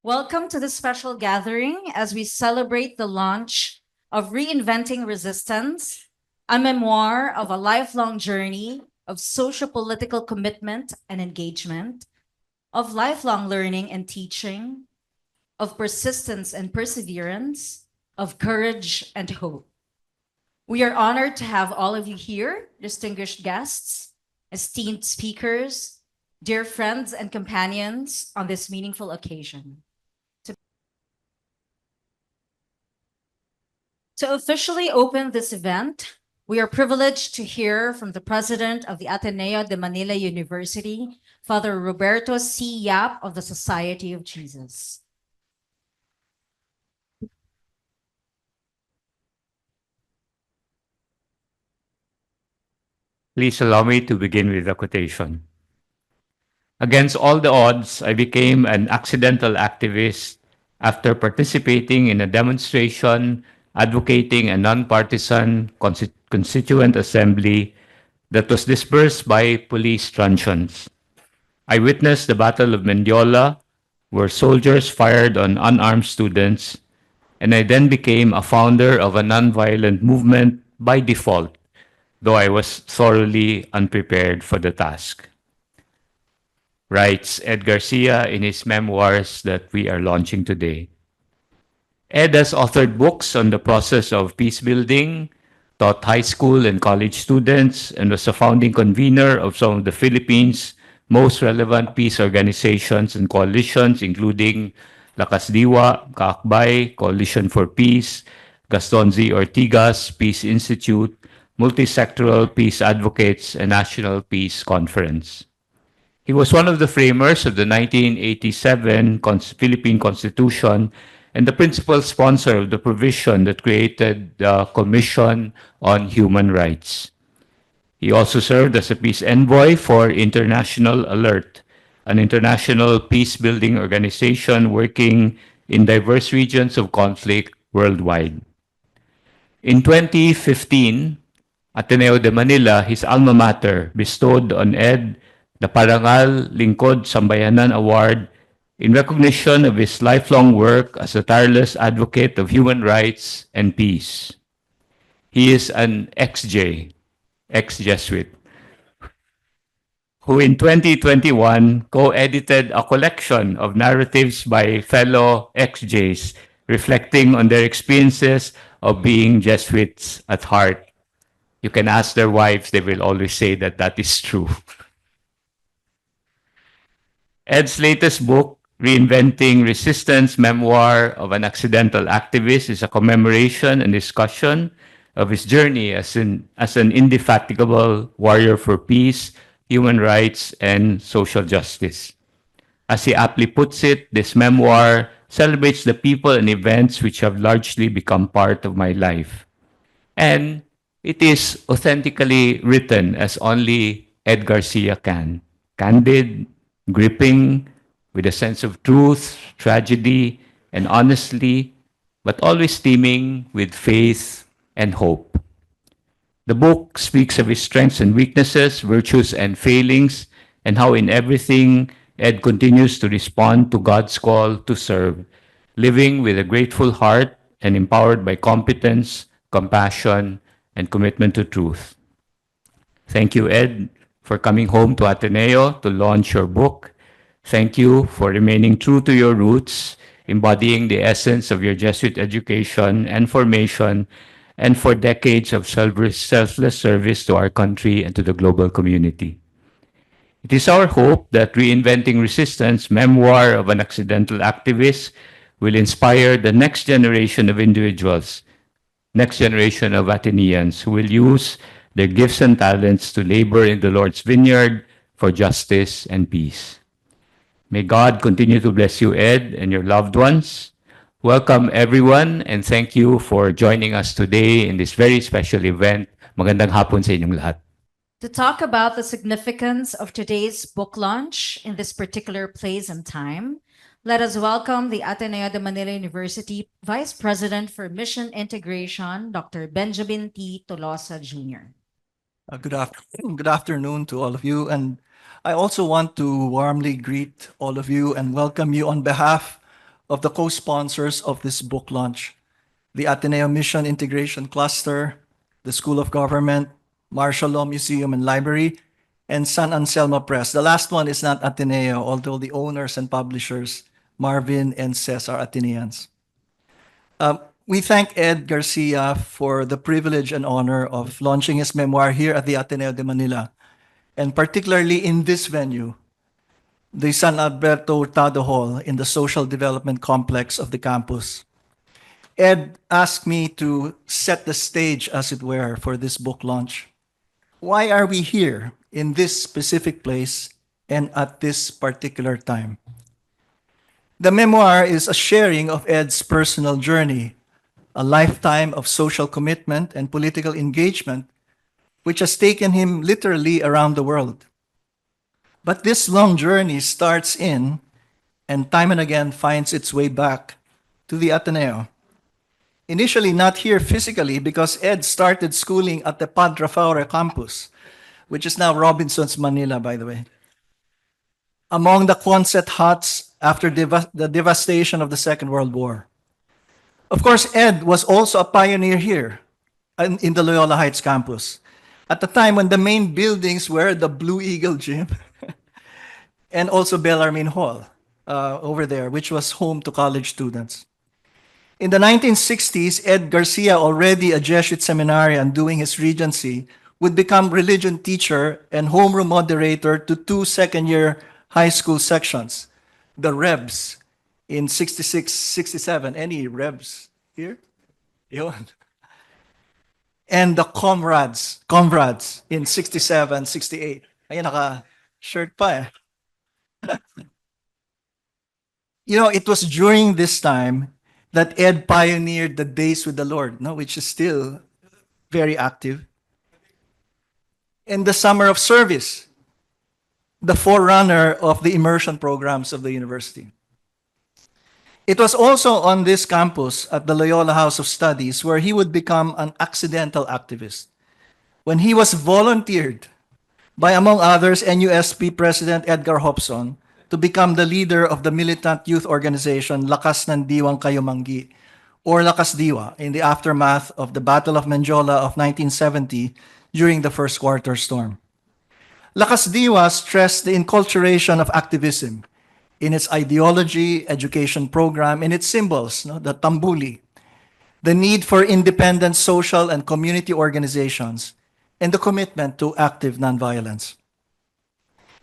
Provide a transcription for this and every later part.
Welcome to this special gathering as we celebrate the launch of Reinventing Resistance, a memoir of a lifelong journey of socio-political commitment and engagement, of lifelong learning and teaching, of persistence and perseverance, of courage and hope. We are honored to have all of you here, distinguished guests, esteemed speakers, dear friends and companions on this meaningful occasion. To officially open this event, we are privileged to hear from the president of the Ateneo de Manila University, Father Roberto C. Yap of the Society of Jesus. Please allow me to begin with a quotation. Against all the odds, I became an accidental activist after participating in a demonstration advocating a nonpartisan constituent assembly that was dispersed by police truncheons. I witnessed the Battle of Mendiola, where soldiers fired on unarmed students, and I then became a founder of a nonviolent movement by default, though I was thoroughly unprepared for the task, writes Ed Garcia in his memoirs that we are launching today. Ed has authored books on the process of peace building, taught high school and college students, and was a founding convener of some of the Philippines' most relevant peace organizations and coalitions, including Lakas Diwa, Kaakbay, Coalition for Peace, Gaston Z. Ortigas Peace Institute, Multisectoral Peace Advocates, and National Peace Conference. He was one of the framers of the 1987 Philippine Constitution and the principal sponsor of the provision that created the Commission on Human Rights. He also served as a peace envoy for International Alert, an international peace-building organization working in diverse regions of conflict worldwide. In 2015, Ateneo de Manila, his alma mater, bestowed on Ed the Parangal Lingkod Sambayanan Award in recognition of his lifelong work as a tireless advocate of human rights and peace. He is an ex-Jesuit, who in 2021 co-edited a collection of narratives by fellow ex-Jays reflecting on their experiences of being Jesuits at heart. You can ask their wives, they will always say that that is true. Ed's latest book, Reinventing Resistance, Memoir of an Accidental Activist, is a commemoration and discussion of his journey as an indefatigable warrior for peace, human rights, and social justice. As he aptly puts it, this memoir celebrates the people and events which have largely become part of my life. And it is authentically written as only Ed Garcia can. Candid, gripping, with a sense of truth, tragedy, and honesty, but always teeming with faith and hope. The book speaks of his strengths and weaknesses, virtues and failings, and how in everything Ed continues to respond to God's call to serve, living with a grateful heart and empowered by competence, compassion, and commitment to truth. Thank you, Ed, for coming home to Ateneo to launch your book. Thank you for remaining true to your roots, embodying the essence of your Jesuit education and formation, and for decades of selfless service to our country and to the global community. It is our hope that Reinventing Resistance, Memoir of an Accidental Activist, will inspire the next generation of individuals, next generation of Ateneans who will use their gifts and talents to labor in the Lord's vineyard for justice and peace. May God continue to bless you, Ed, and your loved ones. Welcome, everyone, and thank you for joining us today in this very special event. Magandang hapon sa inyong lahat. To talk about the significance of today's book launch in this particular place and time, let us welcome the Ateneo de Manila University Vice President for Mission Integration, Dr. Benjamin T. Tolosa Jr. Good afternoon to all of you. And I also want to warmly greet all of you and welcome you on behalf of the co-sponsors of this book launch: the Ateneo Mission Integration Cluster, the School of Government, Martial Law Museum and Library, and San Anselmo Press. The last one is not Ateneo, although the owners and publishers, Marvin and Ces, are Ateneans. We thank Ed Garcia for the privilege and honor of launching his memoir here at the Ateneo de Manila, and particularly in this venue, the San Alberto Hurtado Hall in the Social Development Complex of the campus. Ed asked me to set the stage, as it were, for this book launch. Why are we here in this specific place and at this particular time? The memoir is a sharing of Ed's personal journey, a lifetime of social commitment and political engagement, which has taken him literally around the world. But this long journey starts in, and time and again finds its way back to the Ateneo. Initially not here physically, because Ed started schooling at the Padre Faure campus, which is now Robinson's Manila, by the way. Among the Quonset huts after the devastation of the Second World War. Of course, Ed was also a pioneer here in the Loyola Heights campus, at the time when the main buildings were the Blue Eagle Gym and also Bellarmine Hall over there, which was home to college students. In the 1960s, Ed Garcia, already a Jesuit seminarian doing his regency, would become religion teacher and homeroom moderator to two second-year high school sections, the Rebs in 66, 67. Any Rebs here? Yun. And the Comrades in 67, 68. Ayun, naka-shirt pa eh. You know, it was during this time that Ed pioneered the Days with the Lord, no, which is still very active. In the Summer of Service, the forerunner of the immersion programs of the university. It was also on this campus at the Loyola House of Studies where he would become an accidental activist, when he was volunteered by, among others, NUSP President Edgar Hobson to become the leader of the militant youth organization Lakas ng Diwang Kayumanggi, or Lakas Diwa, in the aftermath of the Battle of Menjola of 1970 during the first quarter storm. Lakas Diwa stressed the enculturation of activism in its ideology, education program, and its symbols, no, the tambuli, the need for independent social and community organizations, and the commitment to active nonviolence.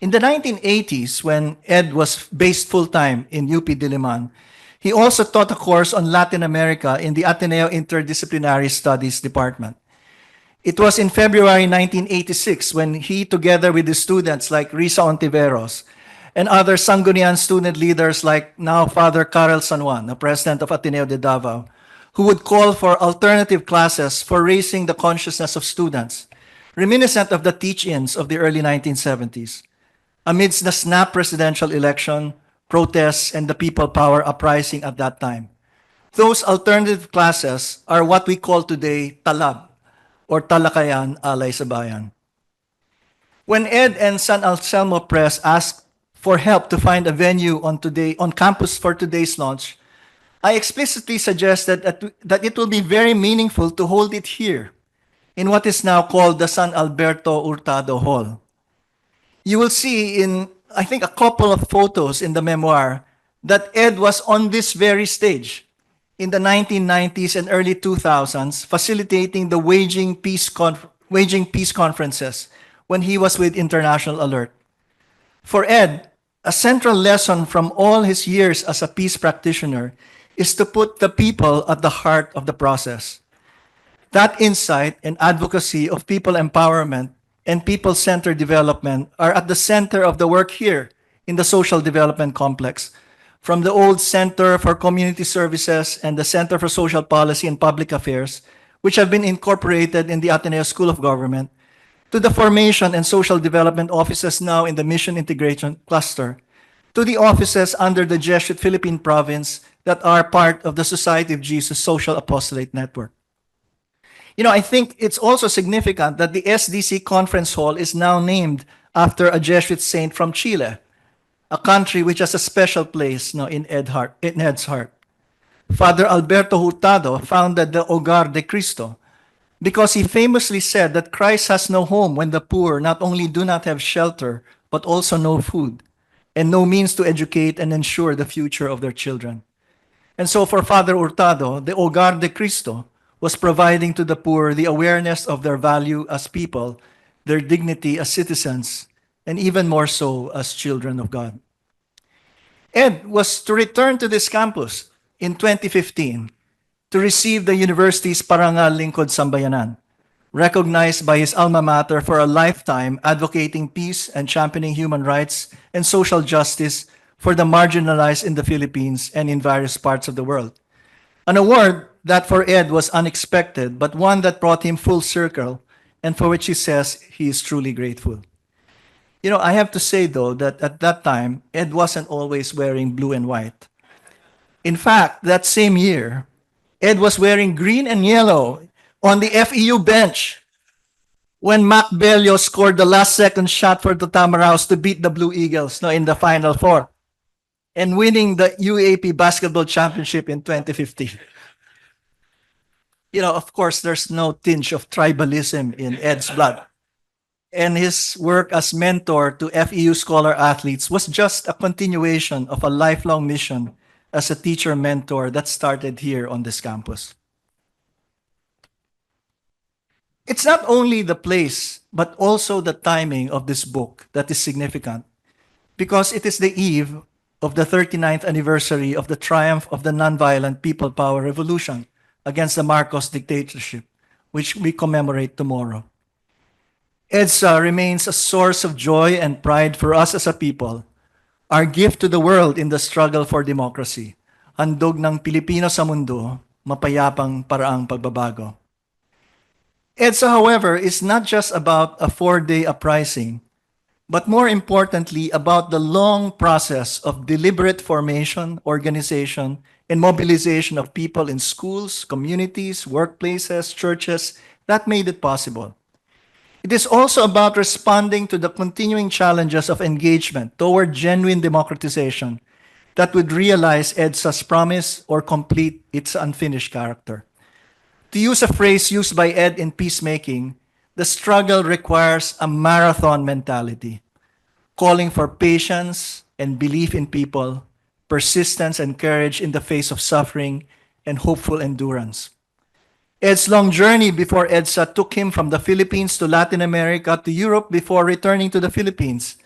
In the 1980s, when Ed was based full-time in UP Diliman, he also taught a course on Latin America in the Ateneo Interdisciplinary Studies Department. It was in February 1986 when he, together with the students like Risa Ontiveros and other Sangguniang student leaders like now Father Karel San Juan, the president of Ateneo de Davao, who would call for alternative classes for raising the consciousness of students, reminiscent of the teach-ins of the early 1970s. Amidst the snap presidential election, protests, and the people power uprising at that time. Those alternative classes are what we call today talab, or talakayan alay sa bayan. When Ed and San Anselmo Press asked for help to find a venue on campus for today's launch, I explicitly suggested that it will be very meaningful to hold it here, in what is now called the San Alberto Hurtado Hall. You will see in, I think, a couple of photos in the memoir that Ed was on this very stage in the 1990s and early 2000s, facilitating the Waging Peace Conferences when he was with International Alert. For Ed, a central lesson from all his years as a peace practitioner is to put the people at the heart of the process. That insight and advocacy of people empowerment and people-centered development are at the center of the work here in the Social Development Complex, from the old Center for Community Services and the Center for Social Policy and Public Affairs, which have been incorporated in the Ateneo School of Government, to the formation and social development offices now in the Mission Integration Cluster, to the offices under the Jesuit Philippine Province that are part of the Society of Jesus Social Apostolate Network. You know, I think it's also significant that the SDC Conference Hall is now named after a Jesuit saint from Chile, a country which has a special place in Ed's heart. Father Alberto Hurtado founded the Hogar de Cristo because he famously said that Christ has no home when the poor not only do not have shelter, but also no food and no means to educate and ensure the future of their children. And so for Father Hurtado, the Hogar de Cristo was providing to the poor the awareness of their value as people, their dignity as citizens, and even more so as children of God. Ed was to return to this campus in 2015 to receive the university's Parangal Lingkod Sambayanan, recognized by his alma mater for a lifetime advocating peace and championing human rights and social justice for the marginalized in the Philippines and in various parts of the world. An award that for Ed was unexpected, but one that brought him full circle and for which he says he is truly grateful. I have to say though that at that time, Ed wasn't always wearing blue and white. In fact, that same year, Ed was wearing green and yellow on the FEU bench when Mac Bello scored the last second shot for the Tamaraos to beat the Blue Eagles in the Final Four and winning the UAP Basketball Championship in 2015. Of course, there's no tinge of tribalism in Ed's blood. And his work as mentor to FEU scholar athletes was just a continuation of a lifelong mission as a teacher mentor that started here on this campus. It's not only the place, but also the timing of this book that is significant because it is the eve of the 39th anniversary of the triumph of the nonviolent People Power Revolution against the Marcos dictatorship, which we commemorate tomorrow. EDSA remains a source of joy and pride for us as a people, our gift to the world in the struggle for democracy, handog ng Pilipino sa mundo, mapayapang paraang pagbabago. EDSA, however, is not just about a 4-day uprising, but more importantly, about the long process of deliberate formation, organization, and mobilization of people in schools, communities, workplaces, churches that made it possible. It is also about responding to the continuing challenges of engagement toward genuine democratization that would realize EDSA's promise or complete its unfinished character. To use a phrase used by Ed in peacemaking, the struggle requires a marathon mentality, calling for patience and belief in people, persistence and courage in the face of suffering, and hopeful endurance. Ed's long journey before EDSA took him from the Philippines to Latin America to Europe before returning to the Philippines,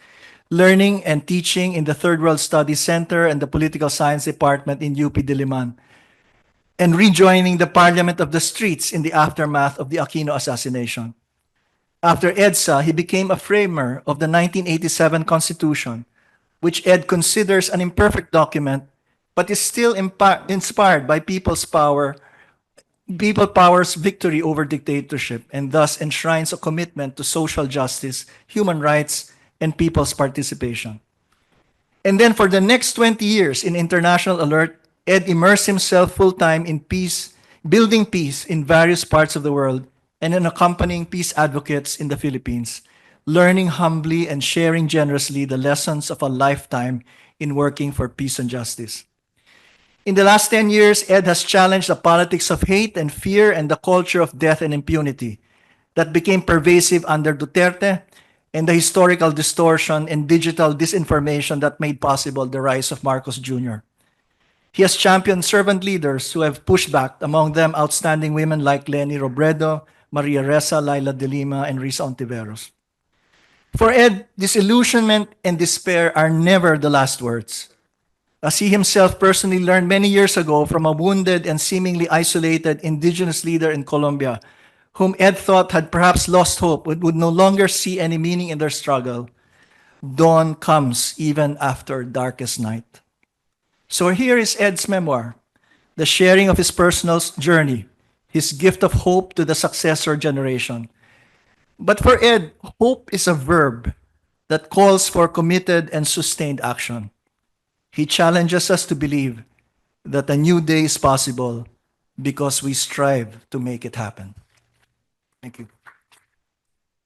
learning and teaching in the Third World Studies Center and the Political Science Department in UP Diliman, and rejoining the Parliament of the Streets in the aftermath of the Aquino assassination. After EDSA, he became a framer of the 1987 Constitution, which Ed considers an imperfect document, but is still inspired by people power's victory over dictatorship, and thus enshrines a commitment to social justice, human rights, and people's participation. And then for the next 20 years in International Alert, Ed immersed himself full-time in peace, building peace in various parts of the world, and in accompanying peace advocates in the Philippines, learning humbly and sharing generously the lessons of a lifetime in working for peace and justice. In the last 10 years, Ed has challenged the politics of hate and fear and the culture of death and impunity that became pervasive under Duterte and the historical distortion and digital disinformation that made possible the rise of Marcos Jr. He has championed servant leaders who have pushed back, among them outstanding women like Leni Robredo, Maria Ressa, Laila de Lima, and Risa Ontiveros. For Ed, disillusionment and despair are never the last words. As he himself personally learned many years ago from a wounded and seemingly isolated indigenous leader in Colombia, whom Ed thought had perhaps lost hope, but would no longer see any meaning in their struggle, dawn comes even after darkest night. So here is Ed's memoir, the sharing of his personal journey, his gift of hope to the successor generation. But for Ed, hope is a verb that calls for committed and sustained action. He challenges us to believe that a new day is possible because we strive to make it happen. Thank you.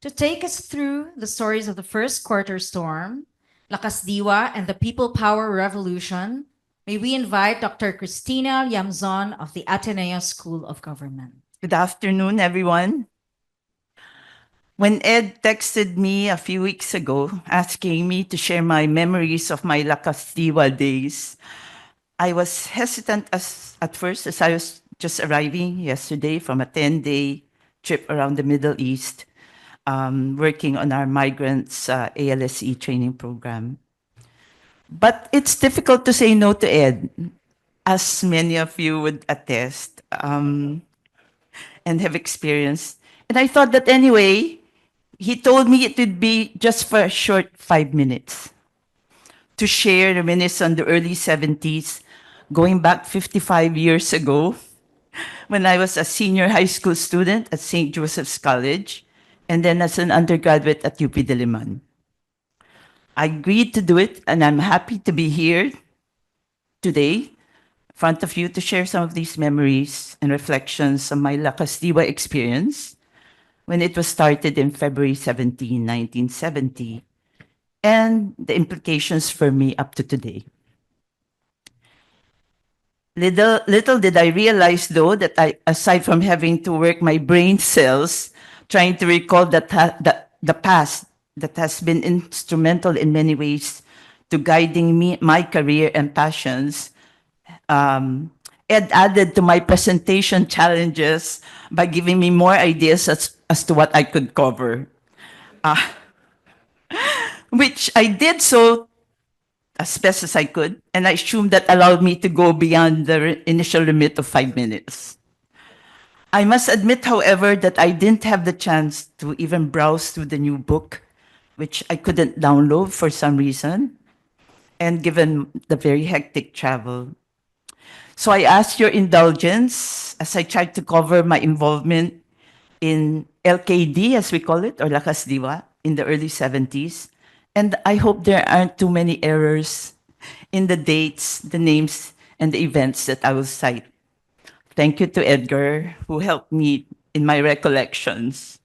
To take us through the stories of the first quarter storm, Lakas Diwa, and the People Power Revolution, may we invite Dr. Christina Yamzon of the Ateneo School of Government. Good afternoon, everyone. When Ed texted me a few weeks ago asking me to share my memories of my La Castigua days, I was hesitant at first as I was just arriving yesterday from a 10-day trip around the Middle East, working on our migrants ALSE training program. But it's difficult to say no to Ed, as many of you would attest. And have experienced. And I thought that anyway, he told me it would be just for a short 5 minutes to share reminisce on the early 70s, going back 55 years ago when I was a senior high school student at St. Joseph's College and then as an undergraduate at UP Diliman. I agreed to do it and I'm happy to be here today front of you to share some of these memories and reflections on my La Castigua experience when it was started in February 17, 1970, and the implications for me up to today. Little did I realize, though, that aside from having to work my brain cells trying to recall the past that has been instrumental in many ways to guiding me, my career and passions, Ed added to my presentation challenges by giving me more ideas as to what I could cover, which I did so as best as I could, and I assume that allowed me to go beyond the initial limit of 5 minutes. I must admit, however, that I didn't have the chance to even browse through the new book, which I couldn't download for some reason, and given the very hectic travel. So I ask your indulgence as I try to cover my involvement in LKD, as we call it, or Lakas Diwa, in the early 70s. And I hope there aren't too many errors in the dates, the names, and the events that I will cite. Thank you to Edgar, who helped me in my recollections.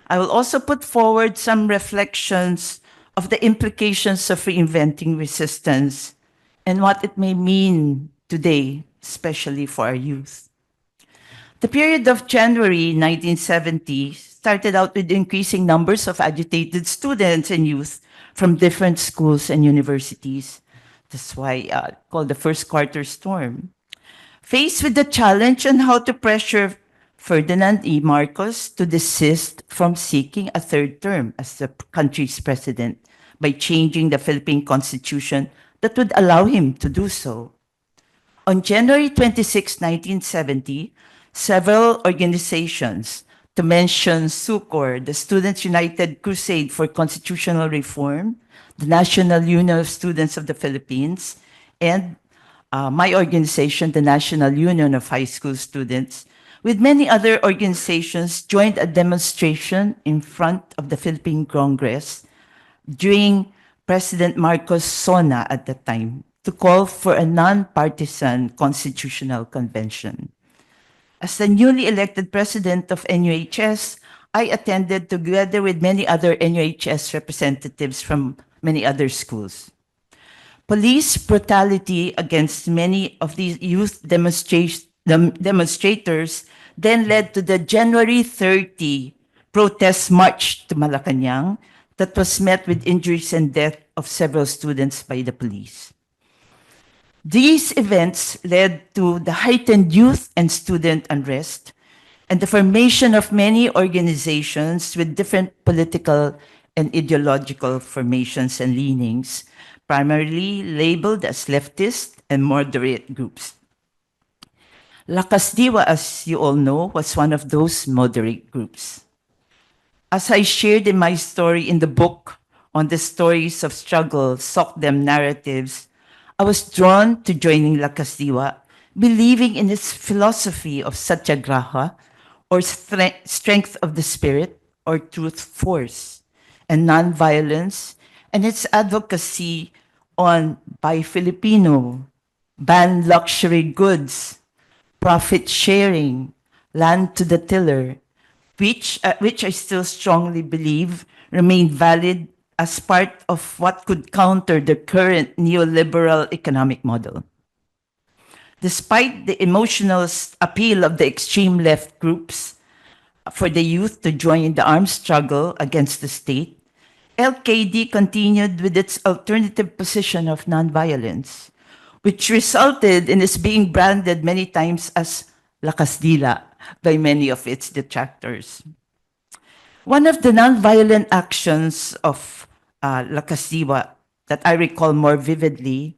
I will also put forward some reflections of the implications of reinventing resistance and what it may mean today, especially for our youth. The period of January 1970 started out with increasing numbers of agitated students and youth from different schools and universities. That's why called the first quarter storm. Faced with the challenge on how to pressure Ferdinand E. Marcos to desist from seeking a third term as the country's president by changing the Philippine constitution that would allow him to do so. On January 26, 1970, several organizations, to mention SUCOR, the Students United Crusade for Constitutional Reform, the National Union of Students of the Philippines, and my organization, the National Union of High School Students, with many other organizations, joined a demonstration in front of the Philippine Congress during President Marcos' SONA at the time to call for a non-partisan constitutional convention. As the newly elected president of NUHS, I attended together with many other NUHS representatives from many other schools. Police brutality against many of these youth demonstrators then led to the January 30 protest march to Malacanang that was met with injuries and death of several students by the police. These events led to the heightened youth and student unrest and the formation of many organizations with different political and ideological formations and leanings, primarily labeled as leftist and moderate groups. Lakas Diwa, as you all know, was one of those moderate groups. As I shared in my story in the book on the stories of struggle, Sokdem narratives, I was drawn to joining Lakas Diwa, believing in its philosophy of satyagraha, or strength of the spirit, or truth force, and nonviolence, and its advocacy on Buy Filipino, ban luxury goods, profit sharing, land to the tiller, which I still strongly believe remain valid as part of what could counter the current neoliberal economic model. Despite the emotional appeal of the extreme left groups for the youth to join the armed struggle against the state, LKD continued with its alternative position of nonviolence, which resulted in its being branded many times as Lakas Dila by many of its detractors. One of the nonviolent actions of Lakas Diwa that I recall more vividly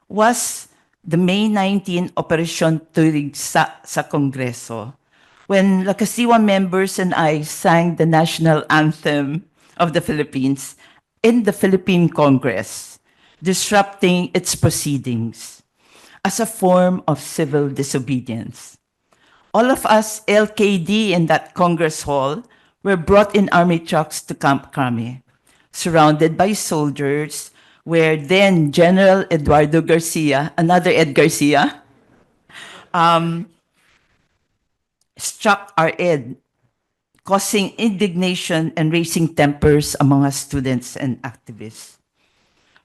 was the May 19 Operation Tuig sa Kongreso, when Lakas Diwa members and I sang the national anthem of the Philippines in the Philippine Congress, disrupting its proceedings as a form of civil disobedience. All of us LKD in that Congress hall were brought in army trucks to Camp Crame, surrounded by soldiers, where then General Eduardo Garcia, another Ed Garcia, struck our Ed, causing indignation and raising tempers among us students and activists.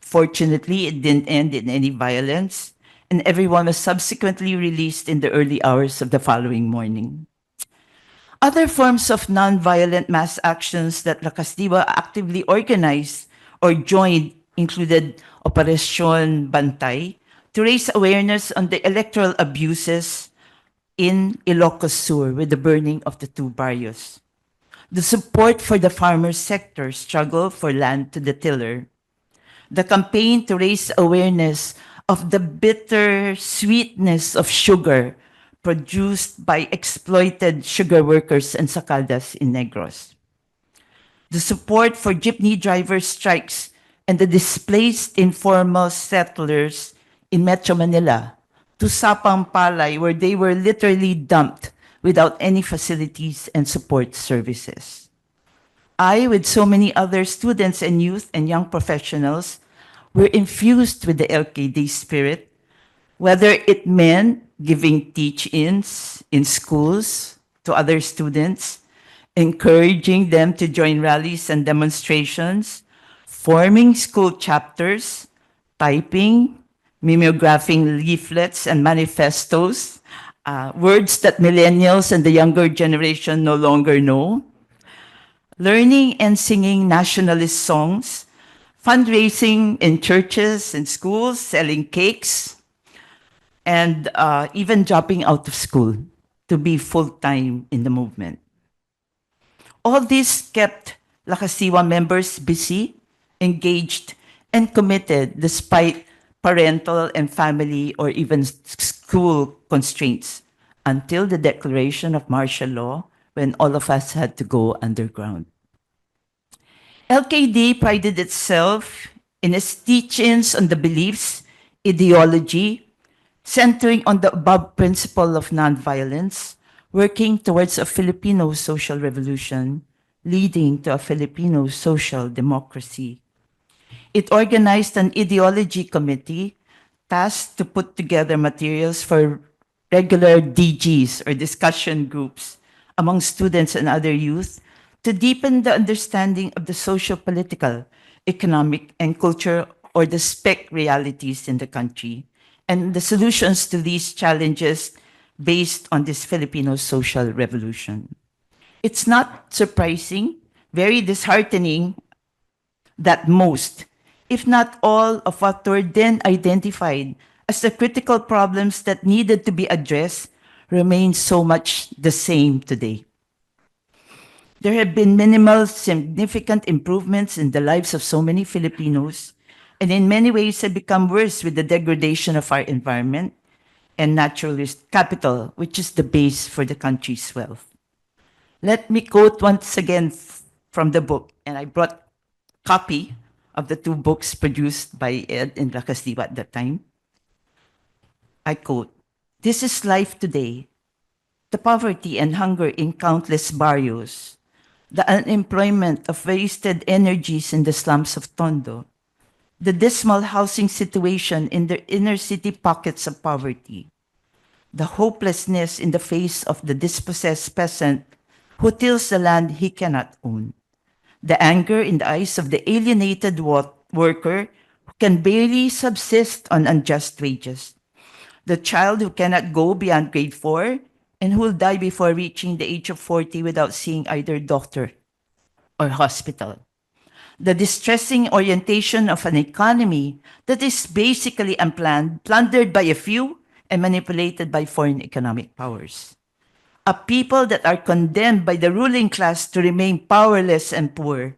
Fortunately, it didn't end in any violence, and everyone was subsequently released in the early hours of the following morning. Other forms of nonviolent mass actions that Lakas Diwa actively organized or joined included Operation Bantay to raise awareness on the electoral abuses in Ilocos Sur with the burning of the two barrios. The support for the farmer sector struggle for land to the tiller. The campaign to raise awareness of the bitter sweetness of sugar produced by exploited sugar workers and sacadas in Negros. The support for jeepney driver strikes and the displaced informal settlers in Metro Manila to Sapang Palay, where they were literally dumped without any facilities and support services. I, with so many other students and youth and young professionals, were infused with the LKD spirit, whether it meant giving teach-ins in schools to other students, encouraging them to join rallies and demonstrations, forming school chapters, typing, mimeographing leaflets and manifestos, words that millennials and the younger generation no longer know, learning and singing nationalist songs, fundraising in churches and schools, selling cakes, and even dropping out of school to be full-time in the movement. All this kept Lakas Diwa members busy, engaged, and committed despite parental and family or even school constraints until the declaration of martial law when all of us had to go underground. LKD prided itself in its teachings on the beliefs, ideology, centering on the above principle of nonviolence, working towards a Filipino social revolution, leading to a Filipino social democracy. It organized an ideology committee tasked to put together materials for regular DGs or discussion groups among students and other youth to deepen the understanding of the socio-political, economic, and culture or the spec realities in the country and the solutions to these challenges based on this Filipino social revolution. It's not surprising, very disheartening that most, if not all, of what were then identified as the critical problems that needed to be addressed remain so much the same today. There have been minimal, significant improvements in the lives of so many Filipinos, and in many ways have become worse with the degradation of our environment and natural capital, which is the base for the country's wealth. Let me quote once again from the book, and I brought a copy of the two books produced by Ed and Lakas Diwa at that time. I quote, "This is life today. The poverty and hunger in countless barrios, the unemployment of wasted energies in the slums of Tondo, the dismal housing situation in the inner city pockets of poverty, the hopelessness in the face of the dispossessed peasant who tills the land he cannot own, the anger in the eyes of the alienated worker who can barely subsist on unjust wages, the child who cannot go beyond grade 4 and who will die before reaching the age of 40 without seeing either doctor or hospital. The distressing orientation of an economy that is basically unplanned, plundered by a few, and manipulated by foreign economic powers. A people that are condemned by the ruling class to remain powerless and poor,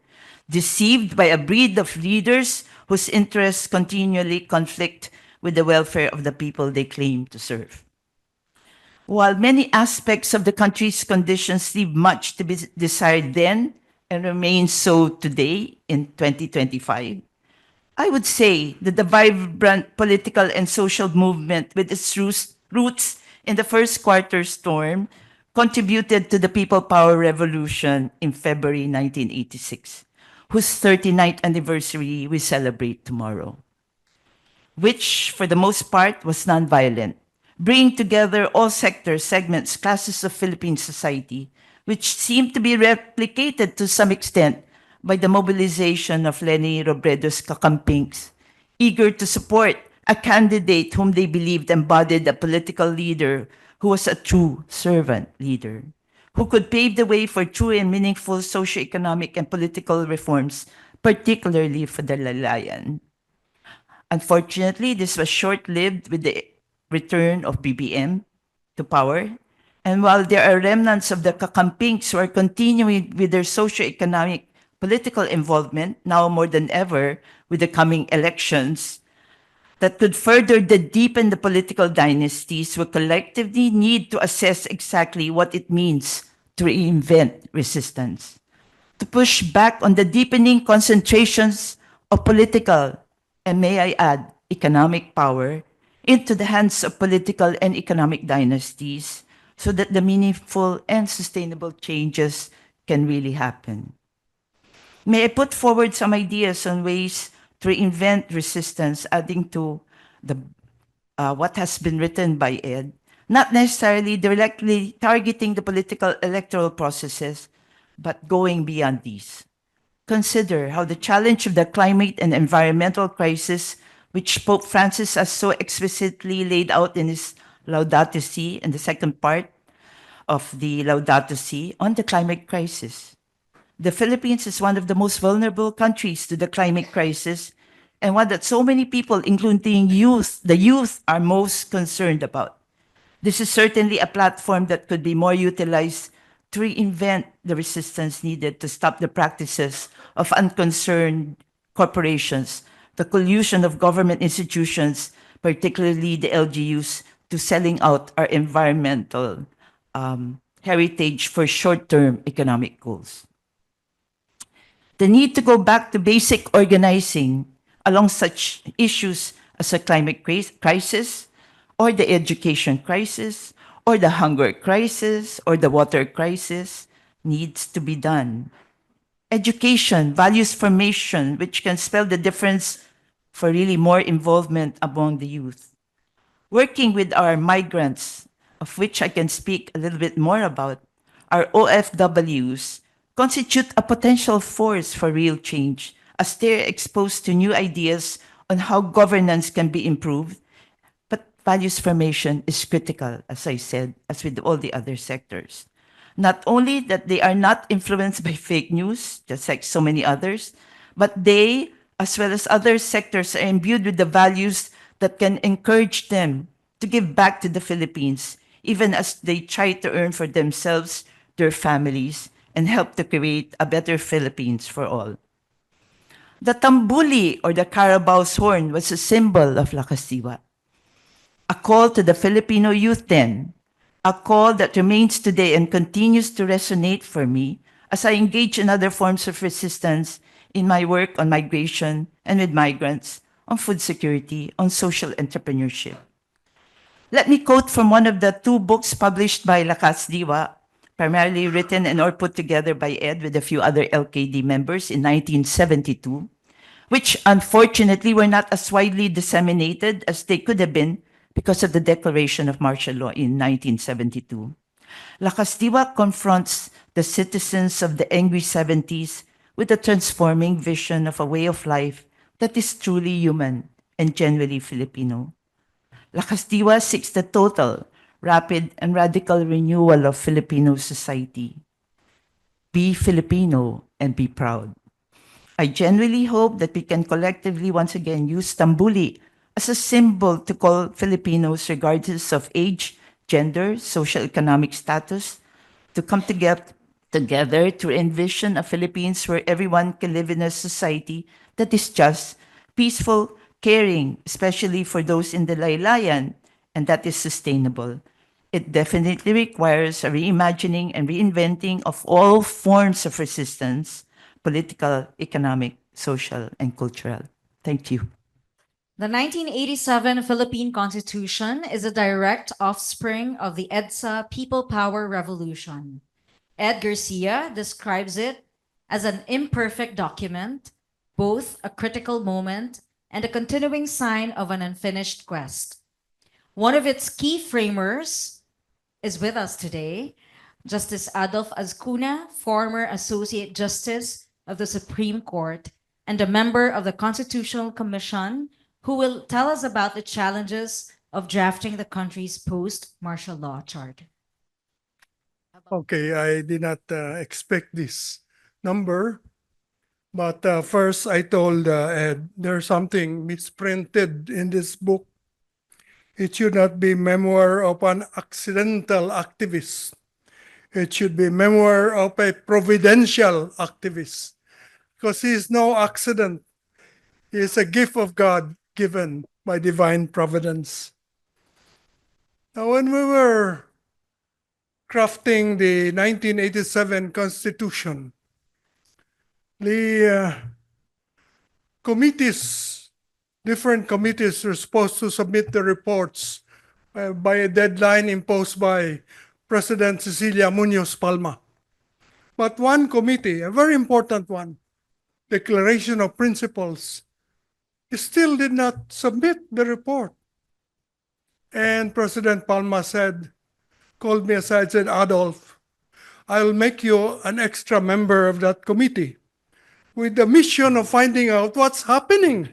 deceived by a breed of leaders whose interests continually conflict with the welfare of the people they claim to serve. While many aspects of the country's conditions leave much to be desired then and remain so today in 2025, I would say that the vibrant political and social movement with its roots in the first quarter storm contributed to the People Power Revolution in February 1986, whose 39th anniversary we celebrate tomorrow, which for the most part was nonviolent, bringing together all sectors, segments, classes of Philippine society, which seemed to be replicated to some extent by the mobilization of Leni Robredo's kakampings, eager to support a candidate whom they believed embodied a political leader who was a true servant leader, who could pave the way for true and meaningful socio-economic and political reforms, particularly for the Lalayan. Unfortunately, this was short-lived with the return of BBM to power. And while there are remnants of the kakampings who are continuing with their socio-economic political involvement, now more than ever with the coming elections, that could further deepen the political dynasties, we collectively need to assess exactly what it means to reinvent resistance, to push back on the deepening concentrations of political, and may I add, economic power into the hands of political and economic dynasties so that the meaningful and sustainable changes can really happen. May I put forward some ideas on ways to reinvent resistance, adding to the what has been written by Ed, not necessarily directly targeting the political electoral processes, but going beyond these. Consider how the challenge of the climate and environmental crisis, which Pope Francis has so explicitly laid out in his Laudato Si, in the second part of the Laudato Si, on the climate crisis. The Philippines is one of the most vulnerable countries to the climate crisis, and one that so many people, including youth, the youth, are most concerned about. This is certainly a platform that could be more utilized to reinvent the resistance needed to stop the practices of unconcerned corporations, the collusion of government institutions, particularly the LGUs, to selling out our environmental heritage for short-term economic goals. The need to go back to basic organizing along such issues as a climate crisis, or the education crisis, or the hunger crisis, or the water crisis needs to be done. Education, values formation, which can spell the difference for really more involvement among the youth. Working with our migrants, of which I can speak a little bit more about, our OFWs constitute a potential force for real change as they're exposed to new ideas on how governance can be improved. But values formation is critical, as I said, as with all the other sectors. Not only that they are not influenced by fake news, just like so many others, but they, as well as other sectors, are imbued with the values that can encourage them to give back to the Philippines, even as they try to earn for themselves, their families, and help to create a better Philippines for all. The tambuli, or the Carabao's horn, was a symbol of Lakas Diwa. A call to the Filipino youth then, a call that remains today and continues to resonate for me as I engage in other forms of resistance in my work on migration and with migrants, on food security, on social entrepreneurship. Let me quote from one of the two books published by Lakas Diwa, primarily written and or put together by Ed with a few other LKD members in 1972, which unfortunately were not as widely disseminated as they could have been because of the declaration of martial law in 1972. Lakas Diwa confronts the citizens of the angry 70s with a transforming vision of a way of life that is truly human and genuinely Filipino. Lakas Diwa seeks the total, rapid, and radical renewal of Filipino society. Be Filipino and be proud. I genuinely hope that we can collectively once again use Tambuli as a symbol to call Filipinos, regardless of age, gender, social economic status, to come together to envision a Philippines where everyone can live in a society that is just, peaceful, caring, especially for those in the laylayan, and that is sustainable. It definitely requires a reimagining and reinventing of all forms of resistance, political, economic, social, and cultural. Thank you. The 1987 Philippine Constitution is a direct offspring of the EDSA People Power Revolution. Ed Garcia describes it as an imperfect document, both a critical moment and a continuing sign of an unfinished quest. One of its key framers is with us today, Justice Adolf Azcuna, former Associate Justice of the Supreme Court and a member of the Constitutional Commission, who will tell us about the challenges of drafting the country's post-martial law charter. Okay, I did not expect this number, but first I told Ed there's something misprinted in this book. It should not be Memoir of an Accidental Activist. It should be Memoir of a Providential Activist, because he is no accident. He is a gift of God given by divine providence. Now, when we were crafting the 1987 Constitution, the committees, different committees were supposed to submit the reports by a deadline imposed by President Cecilia Munoz Palma. But one committee, a very important one, Declaration of Principles, still did not submit the report. And President Palma called me aside, said, Adolf, I'll make you an extra member of that committee with the mission of finding out what's happening.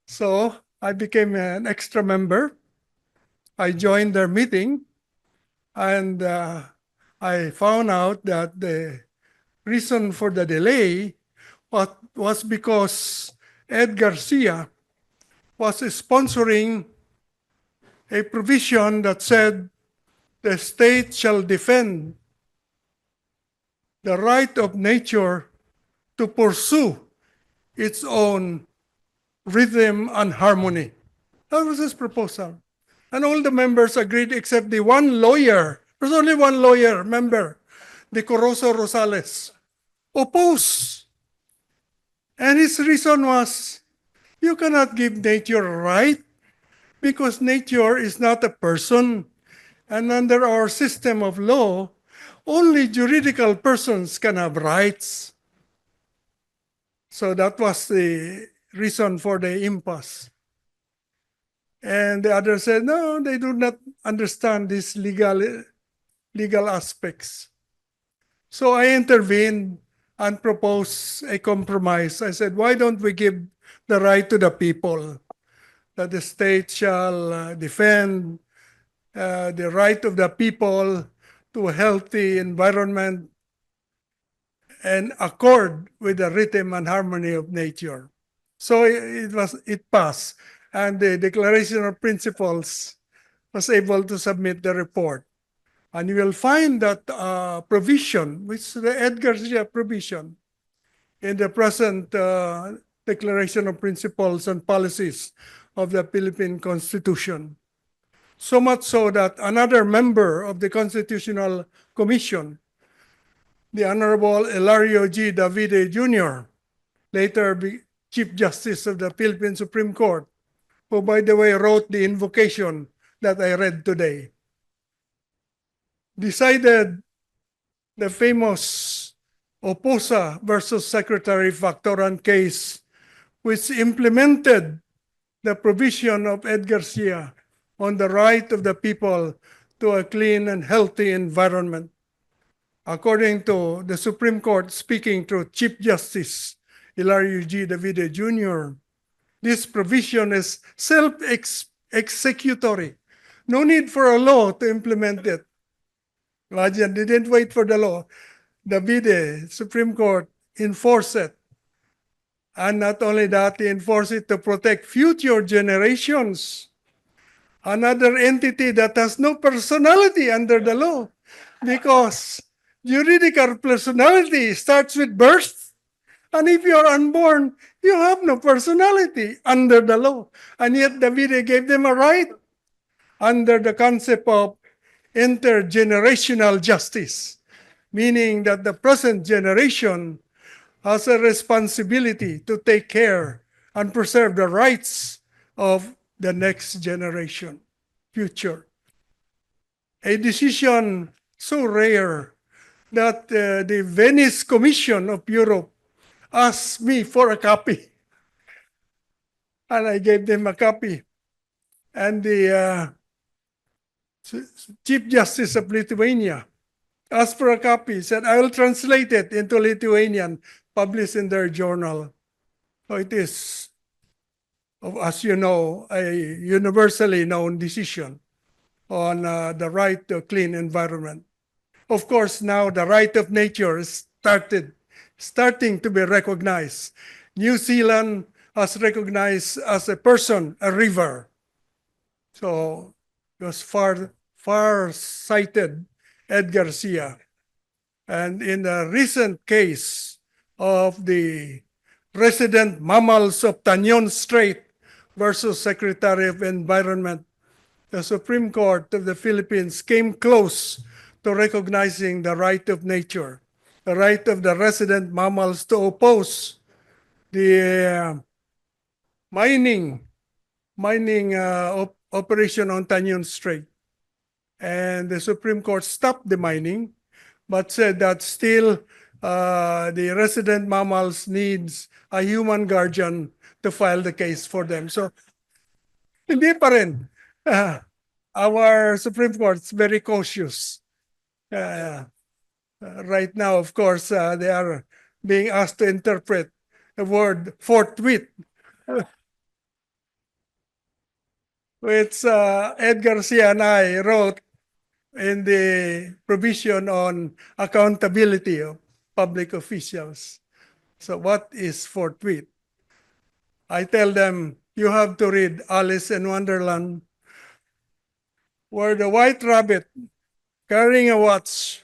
So I became an extra member. I joined their meeting, and I found out that the reason for the delay was because Ed Garcia was sponsoring a provision that said the state shall defend the right of nature to pursue its own rhythm and harmony. That was his proposal. And all the members agreed except the one lawyer. There's only one lawyer member, the Corozo Rosales, opposed. And his reason was, you cannot give nature a right because nature is not a person. And under our system of law, only juridical persons can have rights. So that was the reason for the impasse. And the other said, no, they do not understand these legal aspects. So I intervened and proposed a compromise. I said, why don't we give the right to the people, that the state shall defend the right of the people to a healthy environment and accord with the rhythm and harmony of nature. So it passed, and the Declaration of Principles was able to submit the report. And you will find that provision, which is the Ed Garcia provision, in the present Declaration of Principles and Policies of the Philippine Constitution. So much so that another member of the Constitutional Commission, the Honorable Hilario G. Davide Jr., later Chief Justice of the Philippine Supreme Court, who, by the way, wrote the invocation that I read today, decided the famous Oposa versus Secretary Factoran case, which implemented the provision of Ed Garcia on the right of the people to a clean and healthy environment. According to the Supreme Court, speaking through Chief Justice Hilario G. Davide Jr., this provision is self-executory. No need for a law to implement it. Imagine, they didn't wait for the law. Davide, Supreme Court, enforce it. And not only that, they enforce it to protect future generations. Another entity that has no personality under the law, because juridical personality starts with birth. And if you are unborn, you have no personality under the law. And yet David gave them a right under the concept of intergenerational justice, meaning that the present generation has a responsibility to take care and preserve the rights of the next generation, future. A decision so rare that the Venice Commission of Europe asked me for a copy. And I gave them a copy. And the Chief Justice of Lithuania asked for a copy, said, I will translate it into Lithuanian, published in their journal. So it is, as you know, a universally known decision on the right to a clean environment. Of course, now the right of nature is starting to be recognized. New Zealand has recognized as a person a river. So it was far-sighted Ed Garcia. And in a recent case of the resident mammals of Tanyon Strait versus Secretary of Environment, the Supreme Court of the Philippines came close to recognizing the right of nature, the right of the resident mammals to oppose the mining operation on Tanyon Strait. And the Supreme Court stopped the mining, but said that still the resident mammals needs a human guardian to file the case for them. So, hindi pa rin. Our Supreme Court is very cautious. Right now, of course, they are being asked to interpret the word forthwith, which Ed Garcia and I wrote in the provision on accountability of public officials. So what is forthwith? I tell them, you have to read Alice in Wonderland, where the white rabbit carrying a watch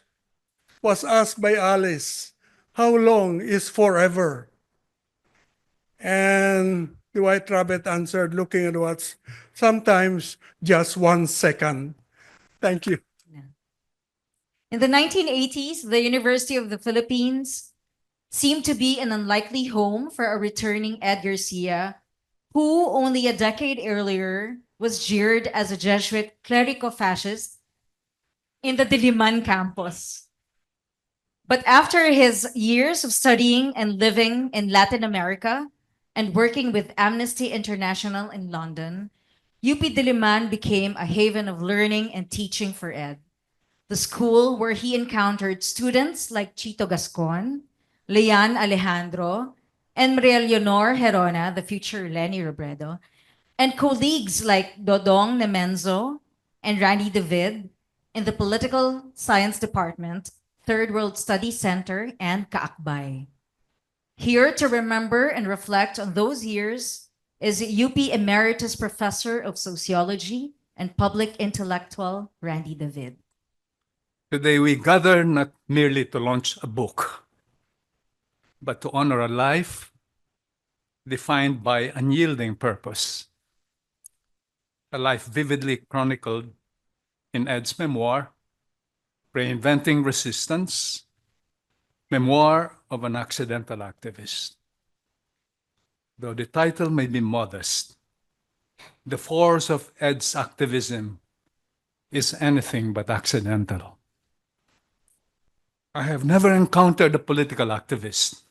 was asked by Alice, how long is forever? And the white rabbit answered, looking at the watch, sometimes just 1 second. Thank you. In the 1980s, the University of the Philippines seemed to be an unlikely home for a returning Ed Garcia, who only a decade earlier was jeered as a Jesuit clerico-fascist in the Diliman campus. But after his years of studying and living in Latin America and working with Amnesty International in London, UP Diliman became a haven of learning and teaching for Ed. The school where he encountered students like Chito Gascon, Leon Alejandro, and Maria Leonor Herona, the future Lenny Robredo, and colleagues like Dodong Nemenzo and Randy David in the Political Science Department, Third World Studies Center, and Kaakbay. Here to remember and reflect on those years is UP Emeritus Professor of Sociology and Public Intellectual Randy David. Today we gather not merely to launch a book, but to honor a life defined by unyielding purpose. A life vividly chronicled in Ed's memoir, Reinventing Resistance, Memoir of an Accidental Activist. Though the title may be modest, the force of Ed's activism is anything but accidental. I have never encountered a political activist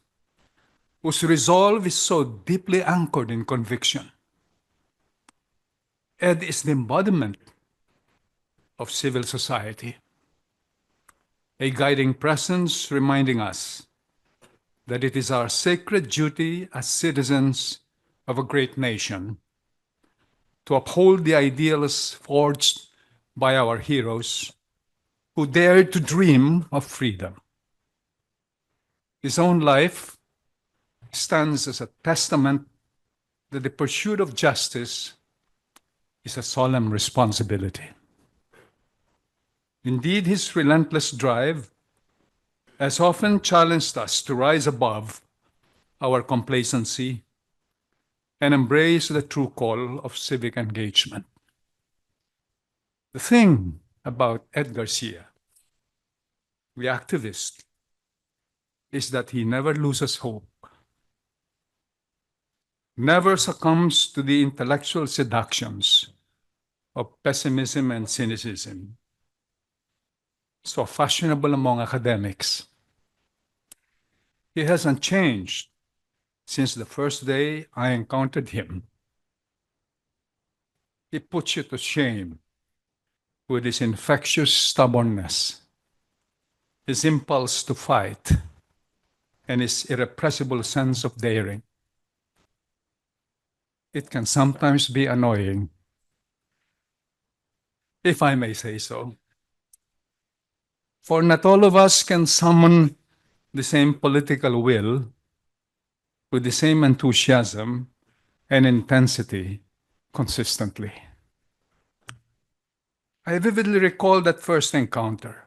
whose resolve is so deeply anchored in conviction. Ed is the embodiment of civil society. a guiding presence reminding us that it is our sacred duty as citizens of a great nation to uphold the ideals forged by our heroes who dared to dream of freedom. His own life stands as a testament that the pursuit of justice is a solemn responsibility. Indeed, his relentless drive has often challenged us to rise above our complacency and embrace the true call of civic engagement. The thing about Ed Garcia, the activist, is that he never loses hope, never succumbs to the intellectual seductions of pessimism and cynicism, so fashionable among academics. He hasn't changed since the first day I encountered him. He puts you to shame with his infectious stubbornness, his impulse to fight, and his irrepressible sense of daring. It can sometimes be annoying, if I may say so. For not all of us can summon the same political will with the same enthusiasm and intensity consistently. I vividly recall that first encounter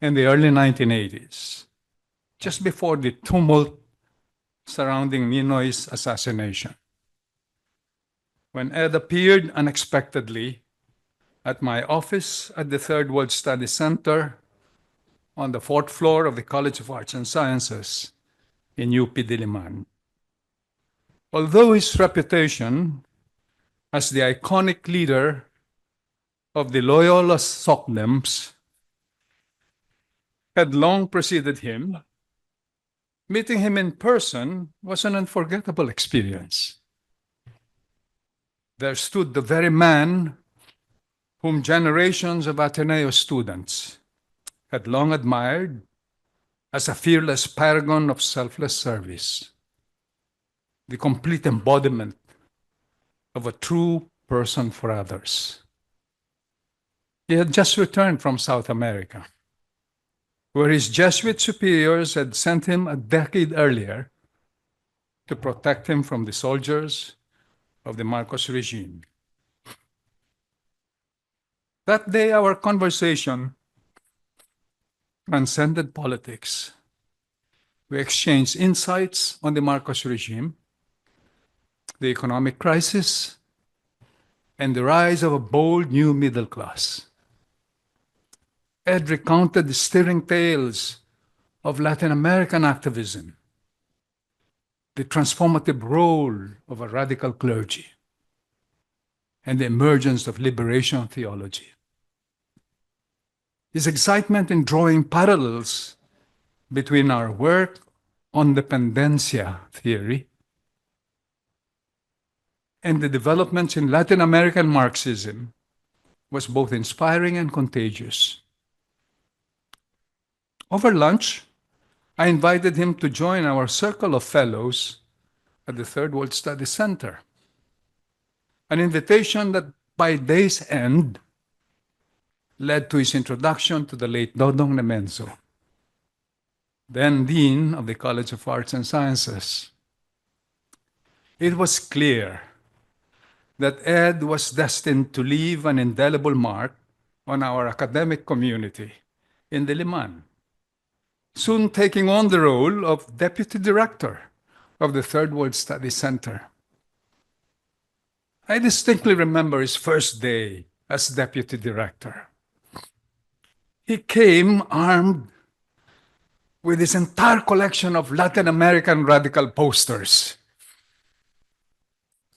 in the early 1980s, just before the tumult surrounding Ninoy's assassination, when Ed appeared unexpectedly at my office at the Third World Studies Center on the fourth floor of the College of Arts and Sciences in UP Diliman. Although his reputation as the iconic leader of the Loyola Soknems had long preceded him, meeting him in person was an unforgettable experience. There stood the very man whom generations of Ateneo students had long admired as a fearless paragon of selfless service, the complete embodiment of a true person for others. He had just returned from South America, where his Jesuit superiors had sent him a decade earlier to protect him from the soldiers of the Marcos regime. That day, our conversation transcended politics. We exchanged insights on the Marcos regime, the economic crisis, and the rise of a bold new middle class. Ed recounted the stirring tales of Latin American activism, the transformative role of a radical clergy, and the emergence of liberation theology. His excitement in drawing parallels between our work on dependencia theory and the developments in Latin American Marxism was both inspiring and contagious. Over lunch, I invited him to join our circle of fellows at the Third World Studies Center, an invitation that by day's end led to his introduction to the late Dodong Nemenzo, then Dean of the College of Arts and Sciences. It was clear that Ed was destined to leave an indelible mark on our academic community in Diliman, soon taking on the role of Deputy Director of the Third World Studies Center. I distinctly remember his first day as Deputy Director. He came armed with his entire collection of Latin American radical posters,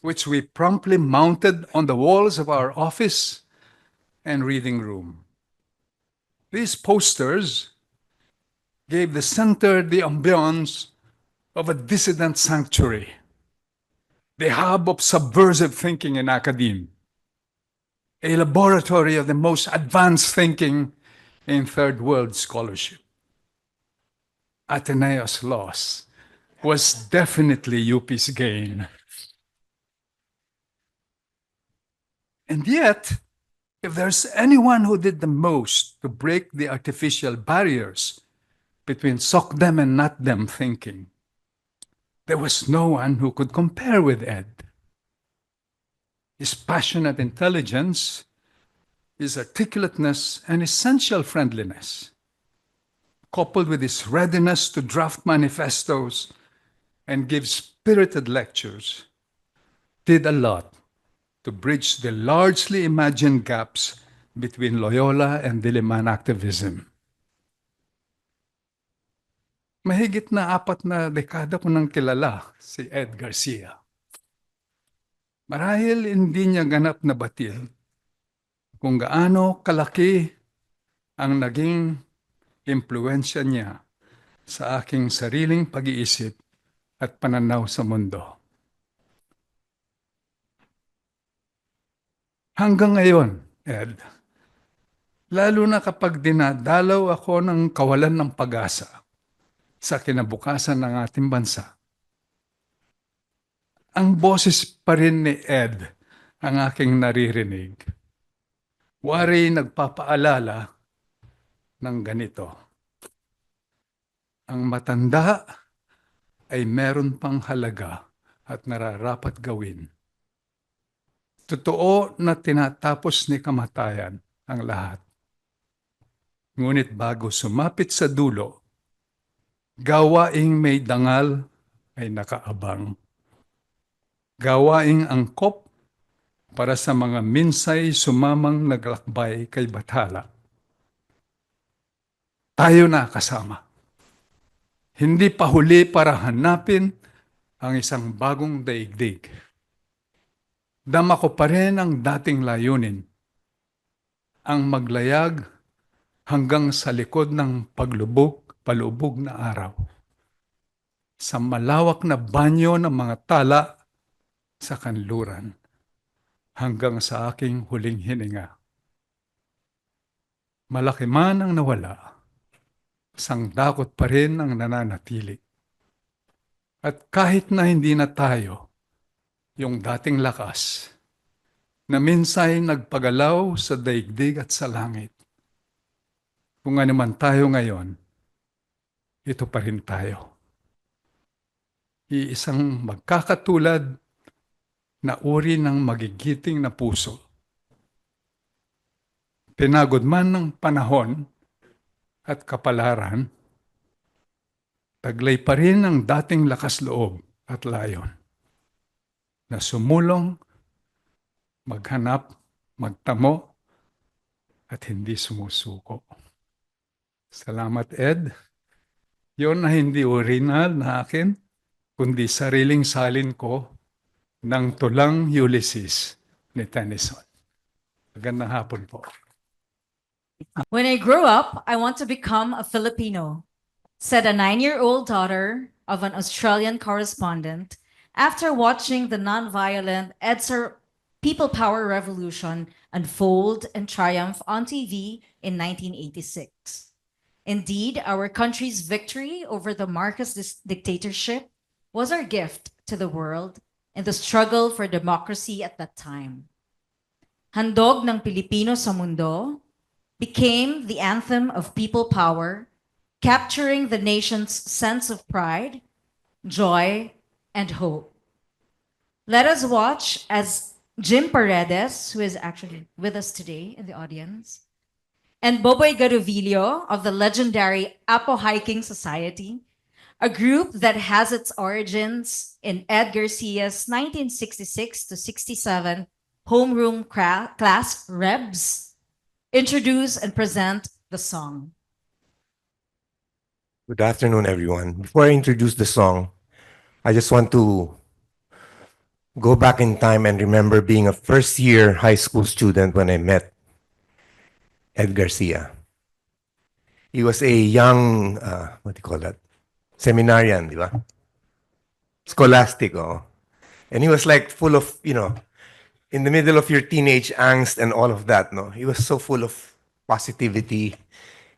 which we promptly mounted on the walls of our office and reading room. These posters gave the center the ambiance of a dissident sanctuary, the hub of subversive thinking in academia, a laboratory of the most advanced thinking in third world scholarship. Ateneo's loss was definitely UP's gain. And yet, if there's anyone who did the most to break the artificial barriers between sock them and not them thinking, there was no one who could compare with Ed. His passionate intelligence, his articulateness, and essential friendliness, coupled with his readiness to draft manifestos and give spirited lectures, did a lot to bridge the largely imagined gaps between Loyola and Diliman activism. Mahigit na 4 dekada ko nang kilala si Ed Garcia. Marahil hindi niya ganap na batid kung gaano kalaki ang naging impluensya niya sa aking sariling pag-iisip at pananaw sa mundo. Hanggang ngayon, Ed, lalo na kapag dinadalaw ako ng kawalan ng pag-asa sa kinabukasan ng ating bansa, ang boses pa rin ni Ed ang aking naririnig. Wari nagpapaalala ng ganito. Ang matanda ay meron pang halaga at nararapat gawin. Totoo na tinatapos ni kamatayan ang lahat. Ngunit bago sumapit sa dulo, gawaing may dangal ay nakaabang. Gawaing angkop para sa mga minsay sumamang naglakbay kay Bathala. Tayo na kasama. Hindi pa huli para hanapin ang isang bagong daigdig. Dama ko pa rin ang dating layunin, ang maglayag hanggang sa likod ng palubog na araw. Sa malawak na banyo ng mga tala sa kanluran, hanggang sa aking huling hininga. Malaki man ang nawala, sangdakot pa rin ang nananatili. At kahit na hindi na tayo, yung dating lakas, na minsay nagpagalaw sa daigdig at sa langit. Kung ano man tayo ngayon, ito pa rin tayo. Iisang magkakatulad na uri ng magigiting na puso. Pinagod man ng panahon at kapalaran, taglay pa rin ang dating lakas loob at layon na sumulong, maghanap, magtamo, at hindi sumusuko. Salamat, Ed. Yun na hindi original na akin, kundi sariling salin ko ng tulang Ulysses ni Tennyson. Magandang hapon po. When I grow up, I want to become a Filipino, said a 9-year-old daughter of an Australian correspondent after watching the nonviolent EDSA People Power Revolution unfold and triumph on TV in 1986. Indeed, our country's victory over the Marcos dictatorship was our gift to the world in the struggle for democracy at that time. Handog ng Pilipino sa mundo became the anthem of people power, capturing the nation's sense of pride, joy, and hope. Let us watch as Jim Paredes, who is actually with us today in the audience, and Boboy Garovillo of the legendary Apo Hiking Society, a group that has its origins in Ed Garcia's 1966 to 67 homeroom class Rebs, introduce and present the song. Good afternoon, everyone. Before I introduce the song, I just want to go back in time and remember being a first-year high school student when I met Ed Garcia. He was a young, what do you call that? Seminarian, di ba? Scholastic, oh. And he was like full of, in the middle of your teenage angst and all of that, no? He was so full of positivity.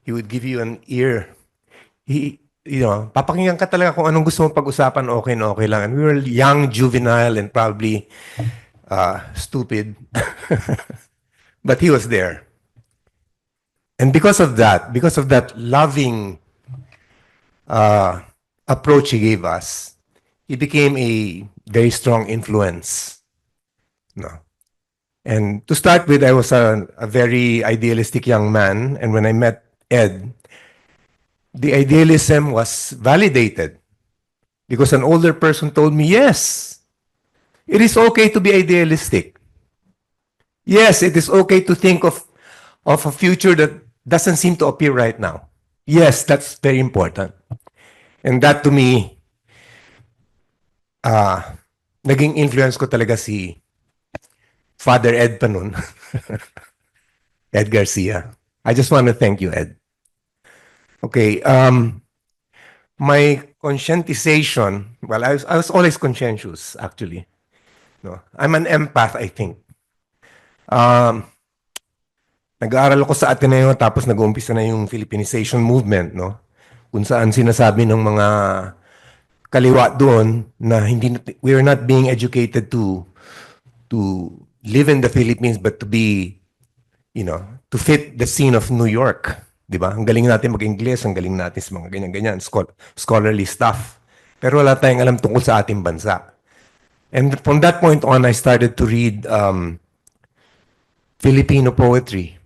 He would give you an ear. Papakinggan ka talaga kung anong gusto mong pag-usapan, okay na okay lang. And we were young, juvenile, and probably stupid. But he was there. And because of that loving approach he gave us, he became a very strong influence. No. And to start with, I was a very idealistic young man. And when I met Ed, the idealism was validated because an older person told me, yes, it is okay to be idealistic. Yes, it is okay to think of a future that doesn't seem to appear right now. Yes, that's very important. And that to me, naging influence ko talaga si Father Ed pa nun. Ed Garcia. I just want to thank you, Ed. Okay, my conscientization, well, I was always conscientious, actually. No, I'm an empath, I think. Nag-aaral ako sa Ateneo tapos nag-uumpisa na yung Philippinization movement, no? Kung saan sinasabi ng mga kaliwa doon na we are not being educated to live in the Philippines but to be, to fit the scene of New York. Di ba? Ang galing natin mag-Ingles, ang galing natin sa mga ganyan-ganyan, scholarly stuff. Pero wala tayong alam tungkol sa ating bansa. And from that point on, I started to read Filipino poetry.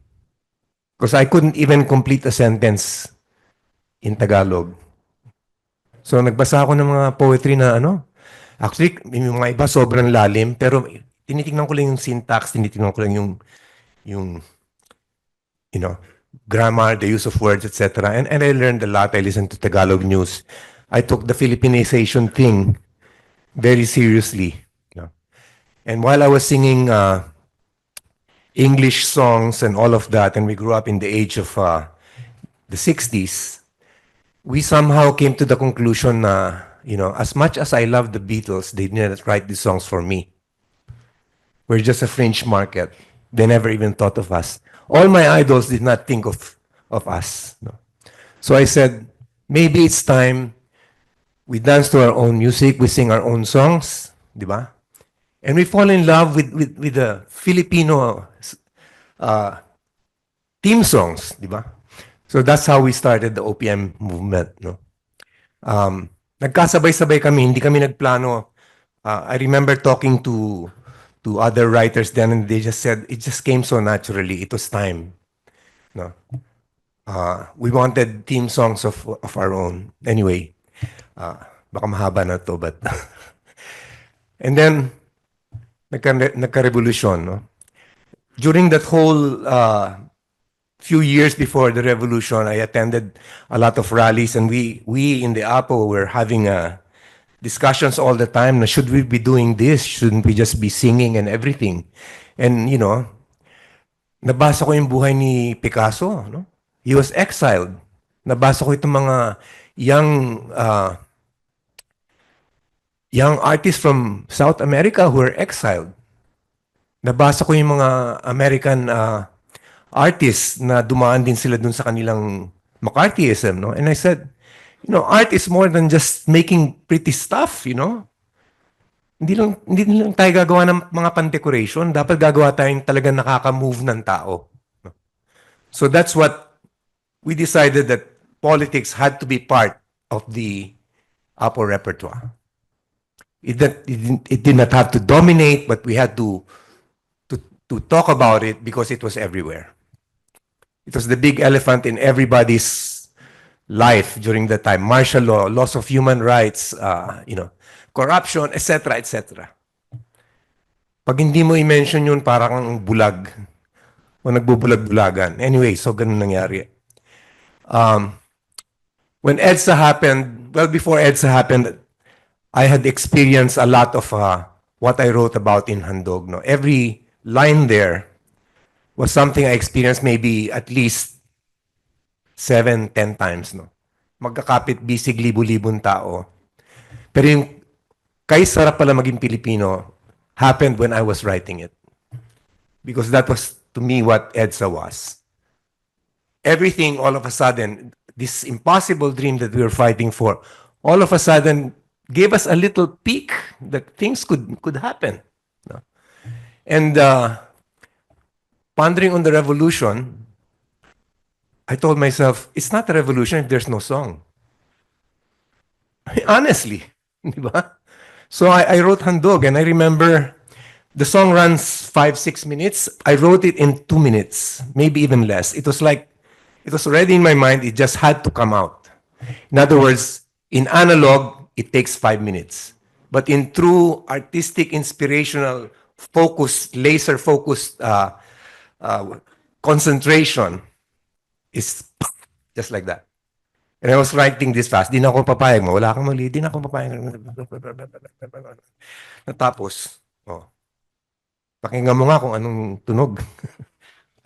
Because I couldn't even complete a sentence in Tagalog. So nagbasa ako ng mga poetry na actually, yung mga iba sobrang lalim, pero tinitingnan ko lang yung syntax, tinitingnan ko lang yung grammar, the use of words, etc. And I learned a lot. I listened to Tagalog news. I took the Filipinization thing very seriously. And while I was singing English songs and all of that, and we grew up in the age of the 60s, we somehow came to the conclusion na, as much as I love the Beatles, they didn't write these songs for me. We're just a fringe market. They never even thought of us. All my idols did not think of us. No? So I said, maybe it's time we dance to our own music, we sing our own songs, di ba? And we fall in love with the Filipino theme songs, di ba? So that's how we started the OPM movement. No? Nagkasabay-sabay kami, hindi kami nagplano. I remember talking to other writers then, and they just said, it just came so naturally. It was time. No? We wanted theme songs of our own. Anyway, baka mahaba na to, but... And then, nagka-revolution. No? During that whole few years before the revolution, I attended a lot of rallies, and we in the APO were having discussions all the time. Should we be doing this? Shouldn't we just be singing and everything? And nabasa ko yung buhay ni Picasso. No? He was exiled. Nabasa ko itong mga young artists from South America who were exiled. Nabasa ko yung mga American artists na dumaan din sila dun sa kanilang McCarthyism, no? And I said, art is more than just making pretty stuff, Hindi lang tayo gagawa ng mga pan-decoration. Dapat gagawa tayong talagang nakaka-move ng tao. No? So that's what we decided, that politics had to be part of the APO repertoire. It did not have to dominate, but we had to talk about it because it was everywhere. It was the big elephant in everybody's life during that time. Martial law, loss of human rights, corruption, etc., etc. Pag hindi mo i-mention yun, parang bulag o nagbubulag-bulagan. Anyway, so ganun nangyari. When EDSA happened, well, before EDSA happened, I had experienced a lot of what I wrote about in Handog. No? Every line there was something I experienced maybe at least 7, 10 times. No? Magkakapit bisig libu-libong tao. Pero yung kay sarap pala maging Pilipino happened when I was writing it. Because that was, to me, what EDSA was. everything all of a sudden, this impossible dream that we were fighting for, all of a sudden gave us a little peek that things could happen. No? And pondering on the revolution, I told myself, it's not a revolution if there's no song. Honestly, di ba? So I wrote Handog, and I remember the song runs 5, 6 minutes. I wrote it in 2 minutes, maybe even less. It was like, it was already in my mind. It just had to come out. In other words, in analog, it takes 5 minutes. But in true artistic, inspirational, focused, laser focused uh, concentration, is just like that. And I was writing this fast. Di na ako papayag mo. Wala kang mali. Di na ako papayag. Natapos, oh, pakinggan mo nga kung anong tunog.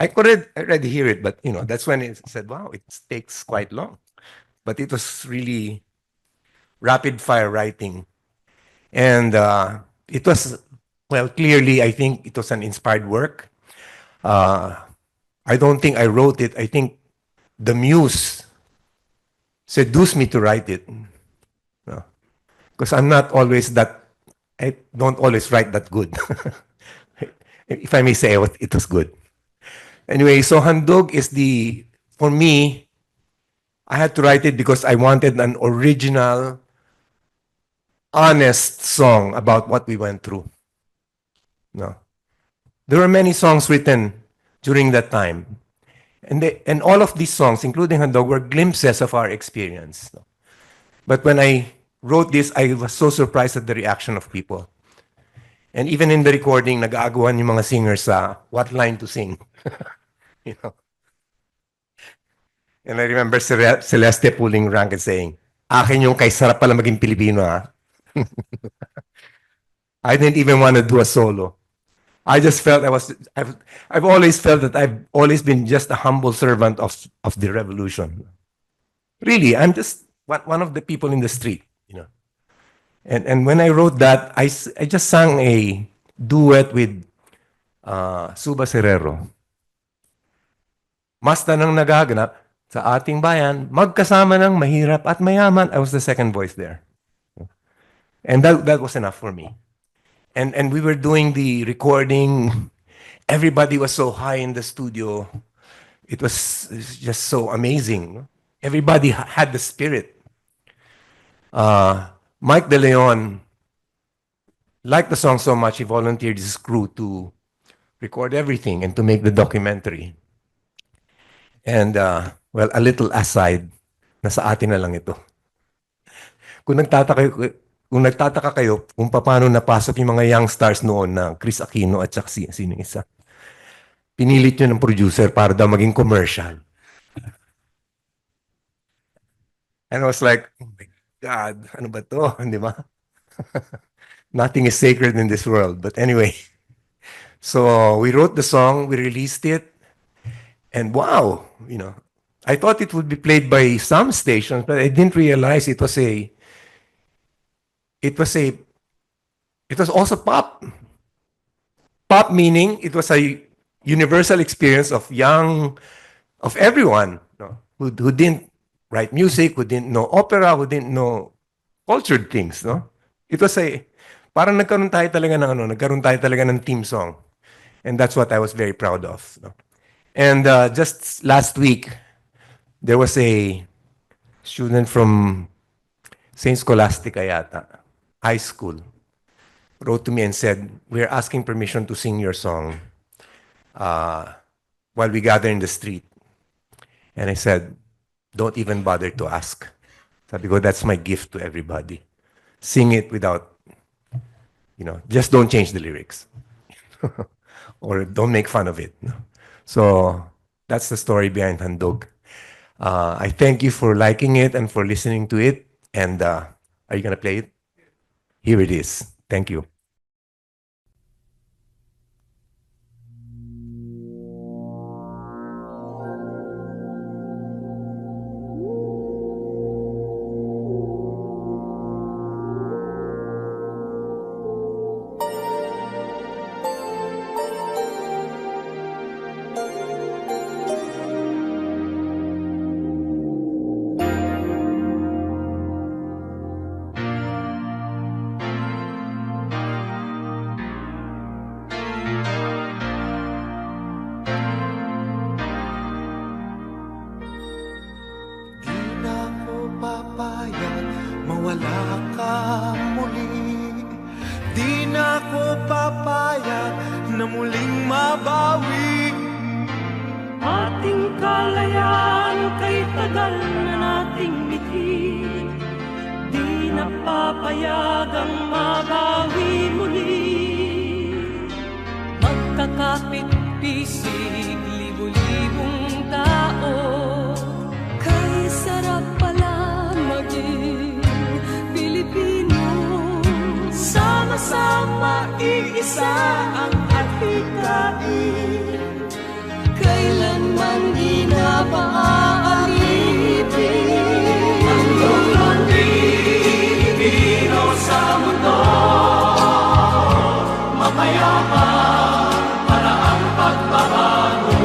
I already hear it, but that's when it said, wow, it takes quite long. But it was really rapid fire writing. And it was, well, clearly, I think it was an inspired work. I don't think I wrote it. I think the muse seduced me to write it. Because I'm not always that, I don't always write that good. If I may say, it was good. Anyway, so Handog is for me, I had to write it because I wanted an original, honest song about what we went through. No. There were many songs written during that time. And all of these songs, including Handog, were glimpses of our experience. No? But when I wrote this, I was so surprised at the reaction of people. And even in the recording, nag-aagawan yung mga singers sa what line to sing. you know. And I remember Celeste pulling rank and saying, akin yung kay sarap pala maging Pilipino, ha? I didn't even want to do a solo. I just felt I've always felt that I've always been just a humble servant of the revolution. Really, I'm just one of the people in the street, And when I wrote that, I just sang a duet with Suba Serrero. Masta nang nagaganap sa ating bayan, magkasama ng mahirap at mayaman. I was the second voice there. And that was enough for me. And we were doing the recording. Everybody was so high in the studio. It was just so amazing. Everybody had the spirit. Mike De Leon liked the song so much, he volunteered his crew to record everything and to make the documentary. And, well, a little aside, nasa atin na lang ito. Kung nagtataka kayo kung paano napasok yung mga young stars noon na Chris Aquino at saka sino isa, pinilit yun ng producer para daw maging commercial. And I was like, oh my God, ano ba to? Di ba? Nothing is sacred in this world. But anyway, so we wrote the song, we released it, and wow, I thought it would be played by some stations, but I didn't realize it was also pop. Pop meaning it was a universal experience of everyone who didn't write music, who didn't know opera, who didn't know cultured things, no? It was parang nagkaroon tayo talaga ng theme song. And that's what I was very proud of. No? And just last week, there was a student from St. Scholastica yata, high school, wrote to me and said, we're asking permission to sing your song while we gather in the street. And I said, don't even bother to ask. Sabi ko, that's my gift to everybody. Sing it without, just don't change the lyrics. Or don't make fun of it. So that's the story behind Handog. I thank you for liking it and for listening to it. And are you going to play it? Here it is. Thank you. na muling mabawi. Ating kalayaan kay tagal na nating mithi, di napapayagang mabawi muli. Magkakapit-pisig, libu-libong tao, kay sarap pala maging Pilipino. Sama-sama iisa ang adhikain, kailanman di na maaalipin. Ang Pilipino sa mundo, mapayapa para ang pagbabago.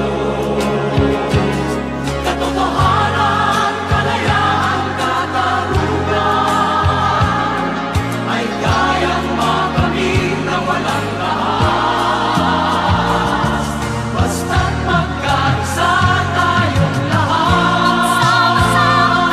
Katotohanan, kalayaan, katarungan ay kayang makamit na walang lahat. Basta't magkaisa tayong lahat. Sama-sama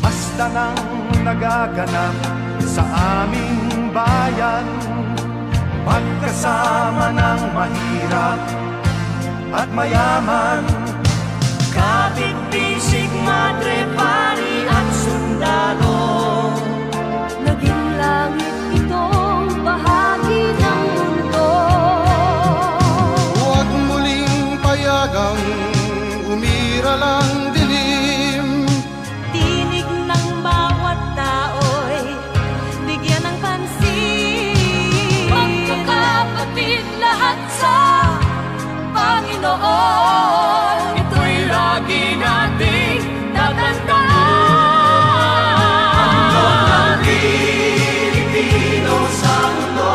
Basta nang nagaganap sa aming bayan, magkasama ng mahirap at mayaman. kapit-bisig, madre, pari at sundalo, naging langit itong bahagi ng mundo. Huwag muling payagang umiral ang dilim. Tinig ng bawat tao'y bigyan ng pansin. Magkakapatid lahat sa Panginoon, ito'y lagi nating tatandaan. Ang Pilipino sa mundo,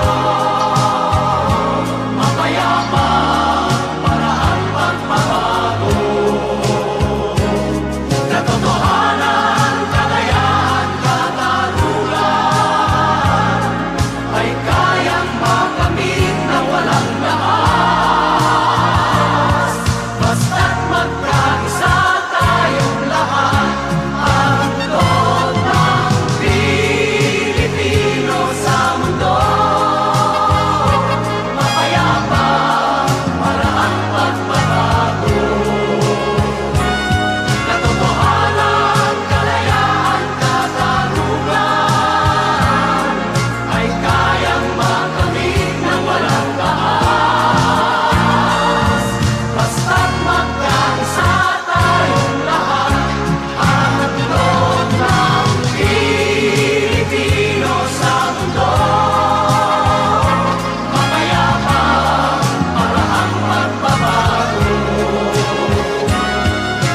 mapayapa para ang pagbabago. Katotohanan, kalayaan, katarungan ay kayang makamit na walang lahat. Basta't magkaisa tayong lahat, ang loob ng Pilipino sa mundo, mapayapa para ang pagbabago. Katotohanan, kalayaan, katarungan ay kayang makamit na walang taas. Basta't magkaisa tayong lahat, ang loob ng Pilipino sa mundo, mapayapa para ang pagbabago.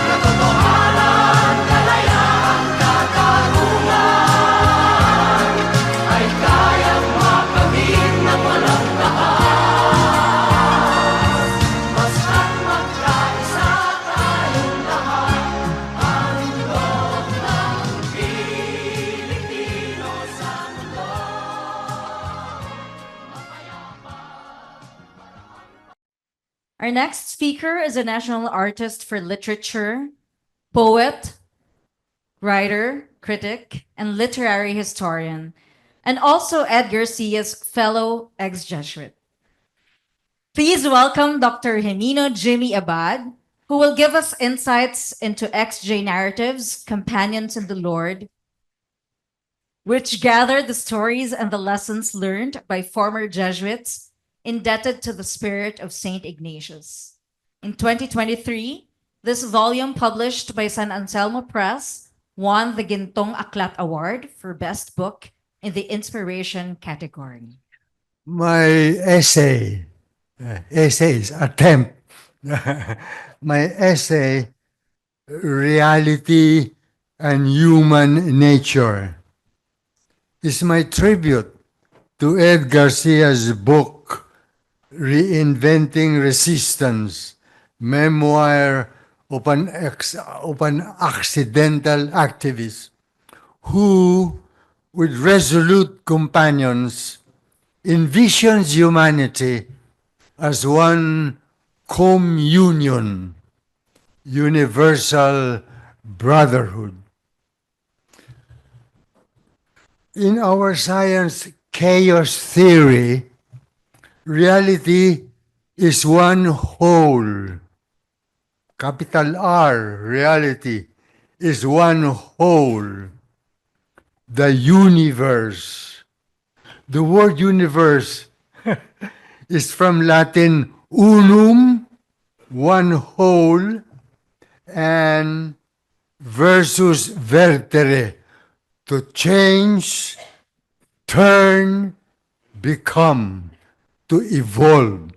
Katotohanan, kalayaan, katarungan ay kayang makamit ng walang taas. Basta't magkaisa tayong lahat, ang loob ng Pilipino sa mundo, mapayapa. Our next speaker is a national artist for literature, poet, writer, critic, and literary historian, and also Ed Garcia's fellow ex-Jesuit. Please welcome Dr. Himino Jimmy Abad, who will give us insights into XJ narratives, Companions in the Lord, which gather the stories and the lessons learned by former Jesuits indebted to the spirit of Saint Ignatius. In 2023, this volume, published by San Anselmo Press, won the Gintong Aklat Award for Best Book in the Inspiration category. My essays attempt, my essay, Reality and Human Nature, is my tribute to Ed Garcia's book, Reinventing Resistance, Memoir of an Accidental Activist, who, with resolute companions, envisions humanity as one communion, universal brotherhood. In our science chaos theory, reality is one whole. Capital R, reality is one whole. The universe. The word universe is from Latin unum, one whole, and versus vertere, to change, turn, become, to evolve.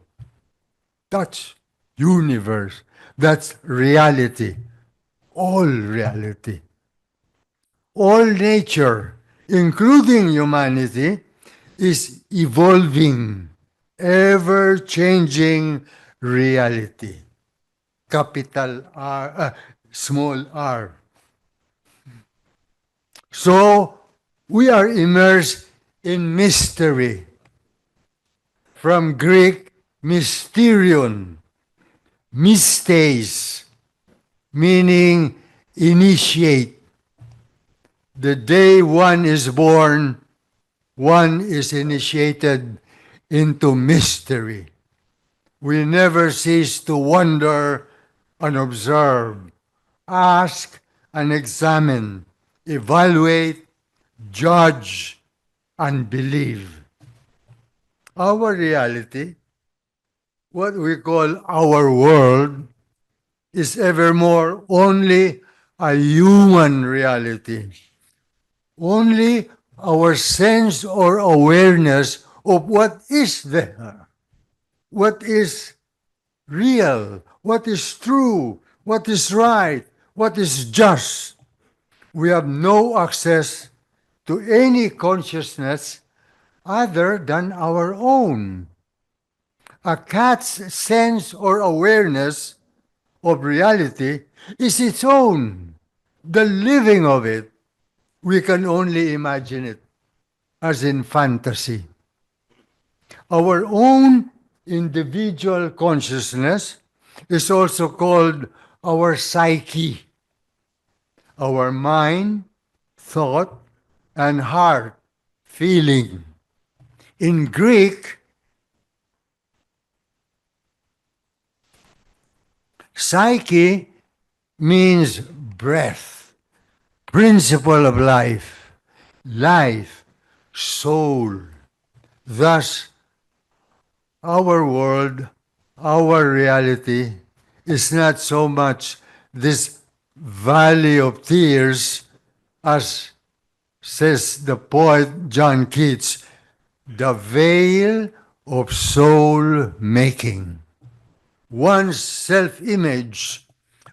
That's universe. That's reality. All reality. All nature, including humanity, is evolving, ever changing reality. Capital R, small r. So we are immersed in mystery. From Greek, mysterion, mystes, meaning initiate. The day one is born, one is initiated into mystery. We never cease to wonder and observe, ask and examine, evaluate, judge, and believe. Our reality, what we call our world, is evermore only a human reality. Only our sense or awareness of what is there, what is real, what is true, what is right, what is just. We have no access to any consciousness other than our own. A cat's sense or awareness of reality is its own. The living of it, we can only imagine it as in fantasy. Our own individual consciousness is also called our psyche, our mind, thought, and heart, feeling. In Greek, psyche means breath, principle of life, life, soul. Thus, our world, our reality is not so much this valley of tears as says the poet John Keats, the veil of soul making. One's self-image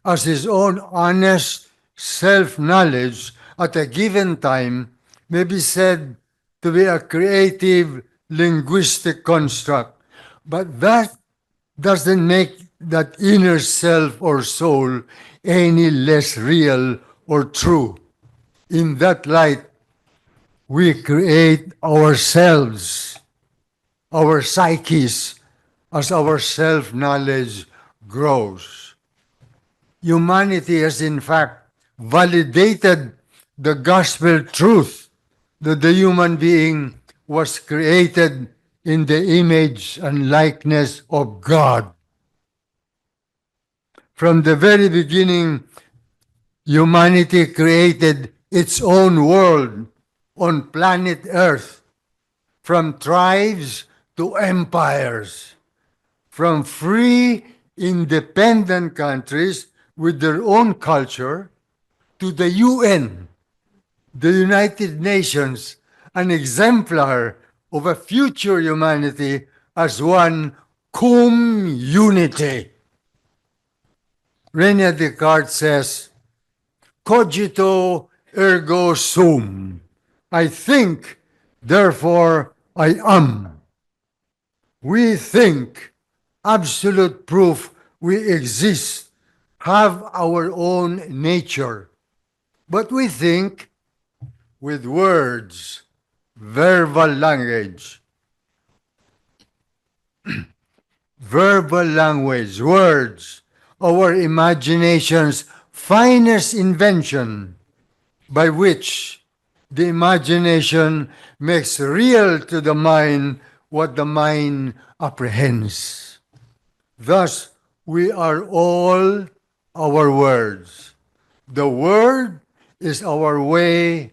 as his own honest self-knowledge at a given time may be said to be a creative linguistic construct, but that doesn't make that inner self or soul any less real or true. In that light, we create ourselves, our psyches, as our self-knowledge grows. Humanity has in fact validated the gospel truth that the human being was created in the image and likeness of God. From the very beginning, humanity created its own world on planet Earth, from tribes to empires, from free, independent countries with their own culture to the UN, the United Nations, an exemplar of a future humanity as one cum unity. Rene Descartes says, cogito ergo sum. I think, therefore I am. We think, absolute proof we exist, have our own nature. But we think with words, verbal language. Verbal language, words. Our imaginations finest invention by which the imagination makes real to the mind what the mind apprehends. Thus, we are all our words. The word is our way,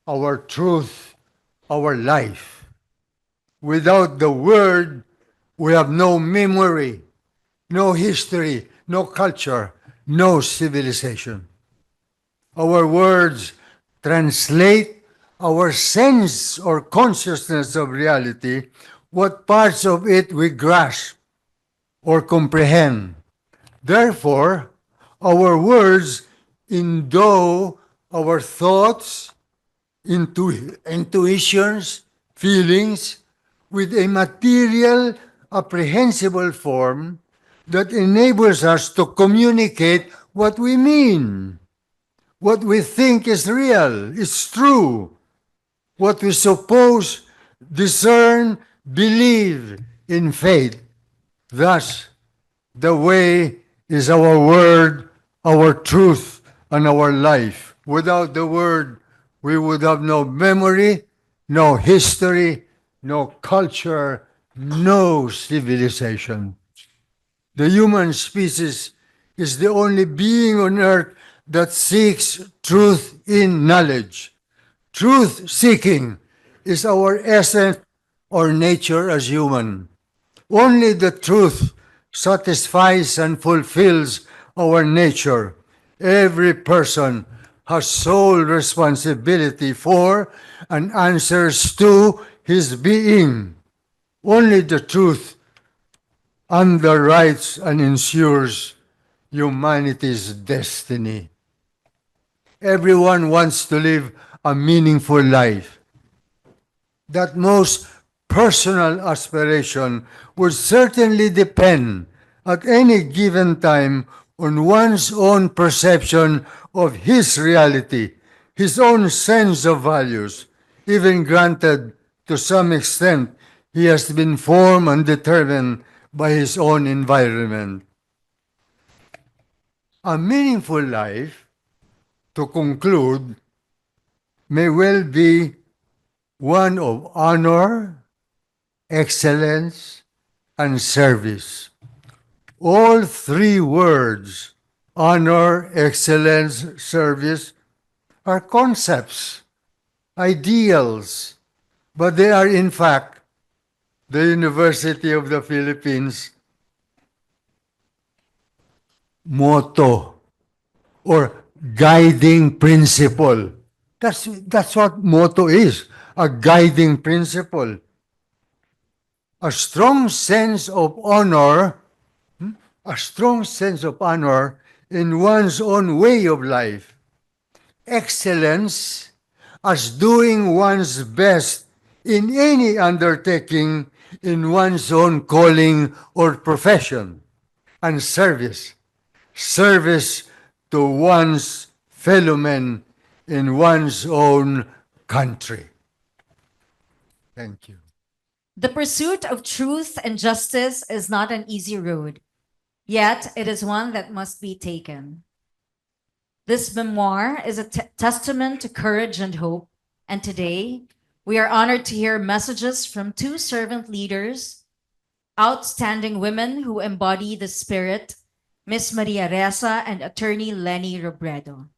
our truth, our life. Without the word, we have no memory, no history, no culture, no civilization. Our words translate our sense or consciousness of reality, what parts of it we grasp or comprehend. Therefore, our words endow our thoughts, intuitions, feelings with a material, apprehensible form that enables us to communicate what we mean, what we think is real, is true, what we suppose, discern, believe in faith. Thus, the way is our word, our truth, and our life. Without the word, we would have no memory, no history, no culture, no civilization. The human species is the only being on earth that seeks truth in knowledge. Truth seeking is our essence or nature as human. Only the truth satisfies and fulfills our nature. Every person has sole responsibility for and answers to his being. Only the truth underwrites and ensures humanity's destiny. Everyone wants to live a meaningful life. That most personal aspiration would certainly depend at any given time on one's own perception of his reality, his own sense of values. Even granted, to some extent, he has been formed and determined by his own environment. A meaningful life, to conclude, may well be one of honor, excellence, and service. All three words, honor, excellence, service, are concepts, ideals, but they are in fact the University of the Philippines motto or guiding principle. That's what motto is, a guiding principle. A strong sense of honor, a strong sense of honor in one's own way of life. Excellence as doing one's best in any undertaking in one's own calling or profession. And service, service to one's fellow men in one's own country. Thank you. The pursuit of truth and justice is not an easy road, yet it is one that must be taken. This memoir is a testament to courage and hope, and today we are honored to hear messages from two servant leaders, outstanding women who embody the spirit, Miss Maria Reza and Attorney Lenny Robredo.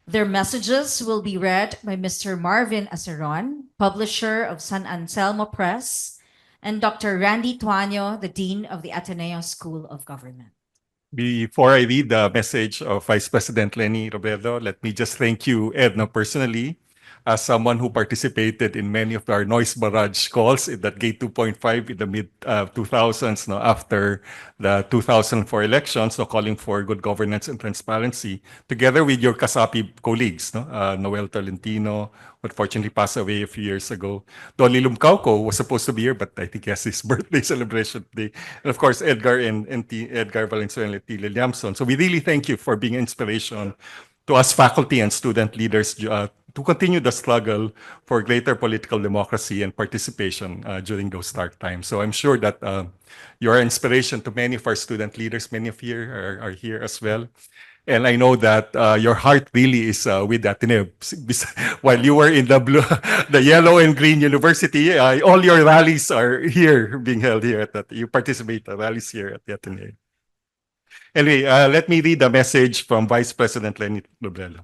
Their messages will be read by Mr. Marvin Aceron, publisher of San Anselmo Press, and Dr. Randy Tuaño, the Dean of the Ateneo School of Government. Before I read the message of Vice President Lenny Robredo, let me just thank you, Edna, personally, as someone who participated in many of our noise barrage calls in that Gate 2.5 in the mid 2000s, no, after the 2004 elections, no, calling for good governance and transparency, together with your Kasapi colleagues, no, Noel Tolentino, who unfortunately passed away a few years ago. Dolly Lumcauco was supposed to be here, but I think he has his birthday celebration today. And of course, Edgar Edgar Valenzuela and T. Liliamson. So we really thank you for being inspiration to us faculty and student leaders to continue the struggle for greater political democracy and participation during those dark times. So I'm sure that you are inspiration to many of our student leaders. Many of you are here as well. And I know that your heart really is with Ateneo. While you were in the blue, the yellow and green university, all your rallies are here, being held here at that. You participate in rallies here at the Ateneo. Anyway, let me read a message from Vice President Lenny Robredo.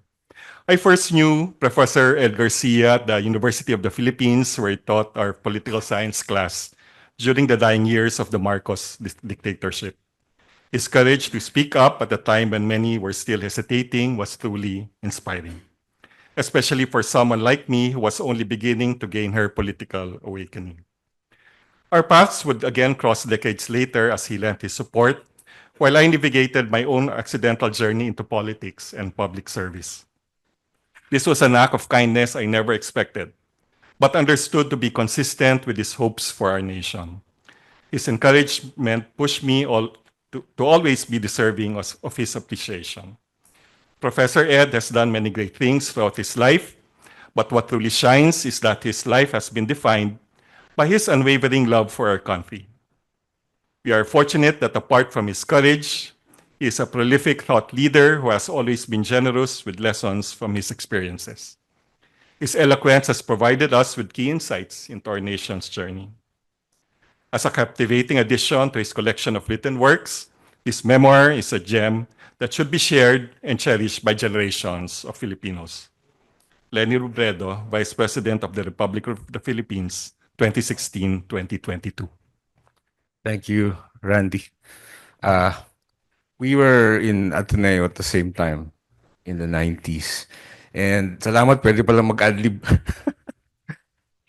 I first knew Professor Ed Garcia at the University of the Philippines, where he taught our political science class during the dying years of the Marcos dictatorship. His courage to speak up at a time when many were still hesitating was truly inspiring, especially for someone like me who was only beginning to gain her political awakening. Our paths would again cross decades later as he lent his support, while I navigated my own accidental journey into politics and public service. This was an act of kindness I never expected, but understood to be consistent with his hopes for our nation. His encouragement pushed me to always be deserving of his appreciation. Professor Ed has done many great things throughout his life, but what truly shines is that his life has been defined by his unwavering love for our country. We are fortunate that apart from his courage, he is a prolific thought leader who has always been generous with lessons from his experiences. His eloquence has provided us with key insights into our nation's journey. As a captivating addition to his collection of written works, his memoir is a gem that should be shared and cherished by generations of Filipinos. Lenny Robredo, Vice President of the Republic of the Philippines, 2016-2022. Thank you, Randy. We were in Ateneo at the same time in the 90s. And salamat, pwede pala mag-adlib.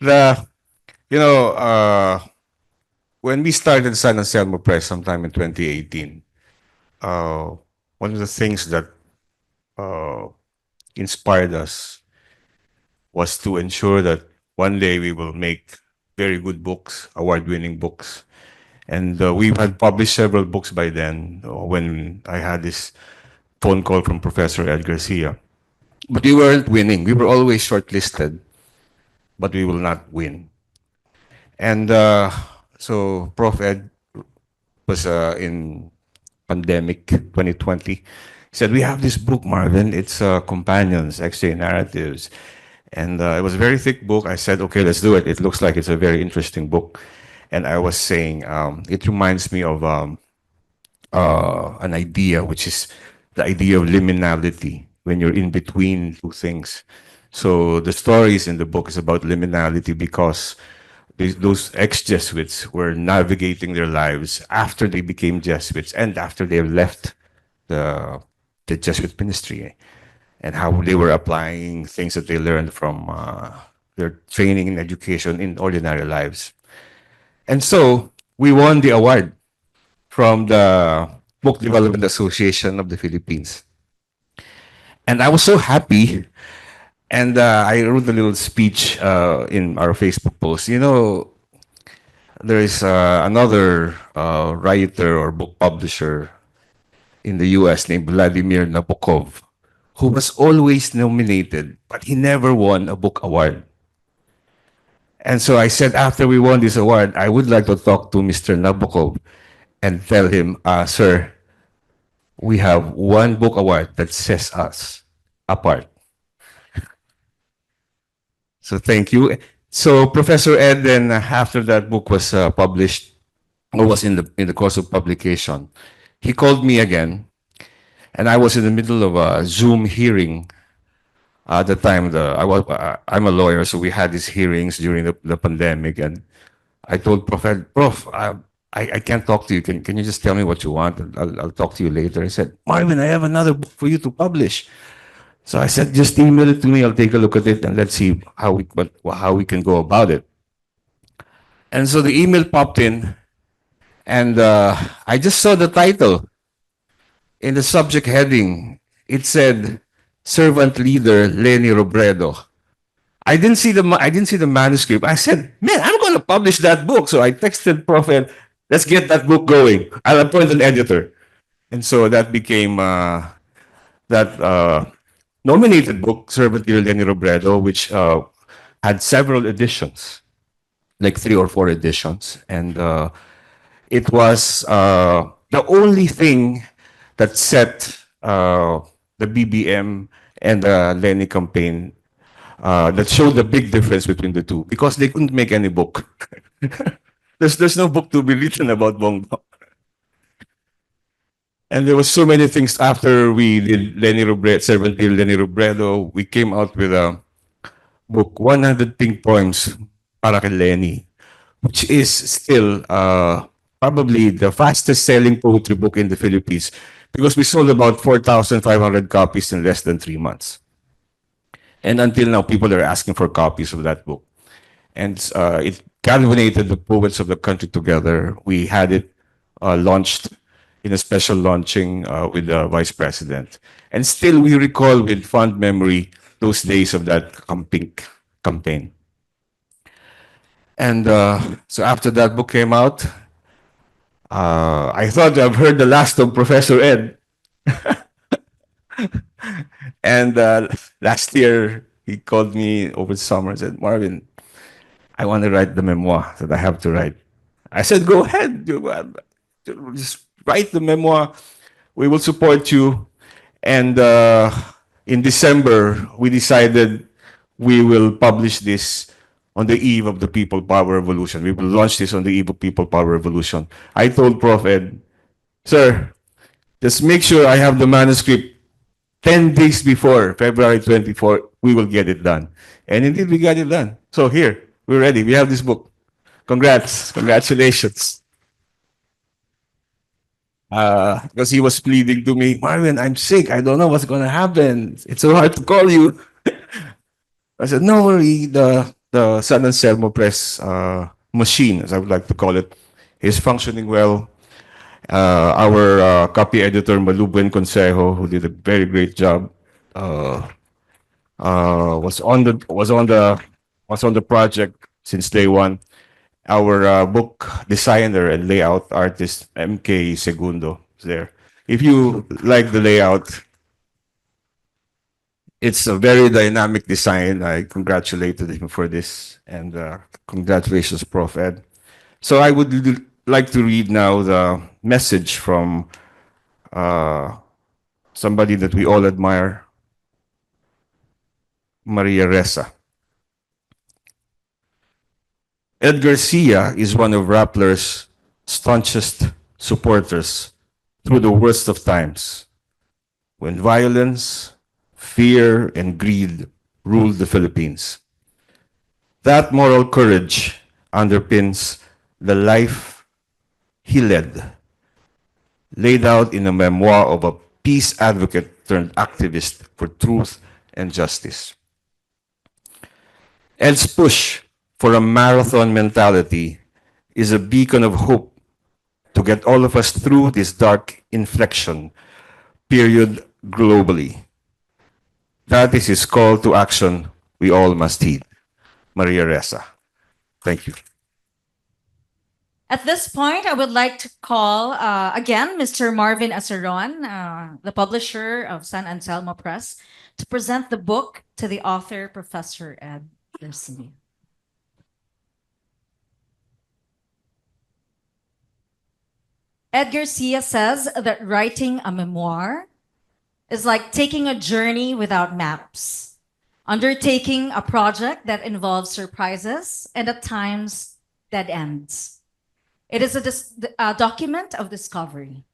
the, you know, when we started San Anselmo Press sometime in 2018, one of the things that inspired us was to ensure that one day we will make very good books, award-winning books. And we had published several books by then when I had this phone call from Professor Ed Garcia. But we weren't winning. We were always shortlisted, but we will not win. And so Prof. Ed was in pandemic 2020. He said, we have this book, Marvin. It's Companions, X-Ray Narratives. And it was a very thick book. I said, okay, let's do it. It looks like it's a very interesting book. And I was saying, it reminds me of an idea, which is the idea of liminality, when you're in between two things. So the stories in the book is about liminality because those ex-Jesuits were navigating their lives after they became Jesuits and after they left the Jesuit ministry, and how they were applying things that they learned from their training and education in ordinary lives. And so we won the award from the Book Development Association of the Philippines. And I was so happy. And I wrote a little speech in our Facebook post. You know, there is another writer or book publisher in the US named Vladimir Nabokov, who was always nominated, but he never won a book award. And so I said, after we won this award, I would like to talk to Mr. Nabokov and tell him, sir, we have one book award that sets us apart. So thank you. So Professor Ed, then after that book was published, or was in the course of publication, he called me again, and I was in the middle of a Zoom hearing. At the time, I'm a lawyer, so we had these hearings during the pandemic, and I told Prof, I can't talk to you. Can you just tell me what you want? And I'll talk to you later. He said, Marvin, I have another book for you to publish. So I said, just email it to me. I'll take a look at it and let's see how we can go about it. And so the email popped in, and I just saw the title. In the subject heading, it said, Servant Leader Lenny Robredo. I didn't see the manuscript. I said, man, I'm going to publish that book. So I texted Prof. Ed, let's get that book going. I'll appoint an editor. And so that became that nominated book, Servant Leader Lenny Robredo, which had several editions, like 3 or 4 editions. And it was the only thing that set uh, the BBM and the Lenny campaign that showed the big difference between the two because they couldn't make any book. There's no book to be written about Bongbong. And there was so many things after we did Lenny Robredo, 17 Lenny Robredo, we came out with a book, 100 Pink Poems para kay Lenny, which is still probably the fastest selling poetry book in the Philippines because we sold about 4,500 copies in less than 3 months. And until now, people are asking for copies of that book. And it galvanized the poets of the country together. We had it launched in a special launching with the vice president. And still, we recall with fond memory those days of that campaign. And so after that book came out, I thought I've heard the last of Professor Ed. And last year, he called me over the summer and said, Marvin, I want to write the memoir that I have to write. I said, go ahead. Just write the memoir. We will support you. And in December, we decided we will publish this on the eve of the People Power Revolution. We will launch this on the eve of People Power Revolution. I told Prof. Ed, sir, just make sure I have the manuscript 10 days before February 24, we will get it done. And indeed, we got it done. So here, we're ready. We have this book. Congrats. Congratulations. Because he was pleading to me, Marvin, I'm sick. I don't know what's going to happen. It's so hard to call you. I said, no worry. The San Anselmo Press machine, as I would like to call it, is functioning well. Our copy editor, Malubuen Consejo, who did a very great job, was on the project since day one. Our book designer and layout artist, MK Segundo, is there. If you like the layout, it's a very dynamic design. I congratulated him for this, and congratulations, Prof. Ed. So I would like to read now the message from somebody that we all admire, Maria Ressa. Ed Garcia is one of Rappler's staunchest supporters through the worst of times, when violence, fear, and greed ruled the Philippines. That moral courage underpins the life he led, laid out in a memoir of a peace advocate turned activist for truth and justice. Ed's push for a marathon mentality is a beacon of hope to get all of us through this dark inflection period globally. That is his call to action we all must heed. Maria Ressa. Thank you. At this point, I would like to call again Mr. Marvin Aceron, the publisher of San Anselmo Press, to present the book to the author, Professor Ed Garcia. Ed Garcia says that writing a memoir is like taking a journey without maps, undertaking a project that involves surprises and at times dead ends. It is a document of discovery.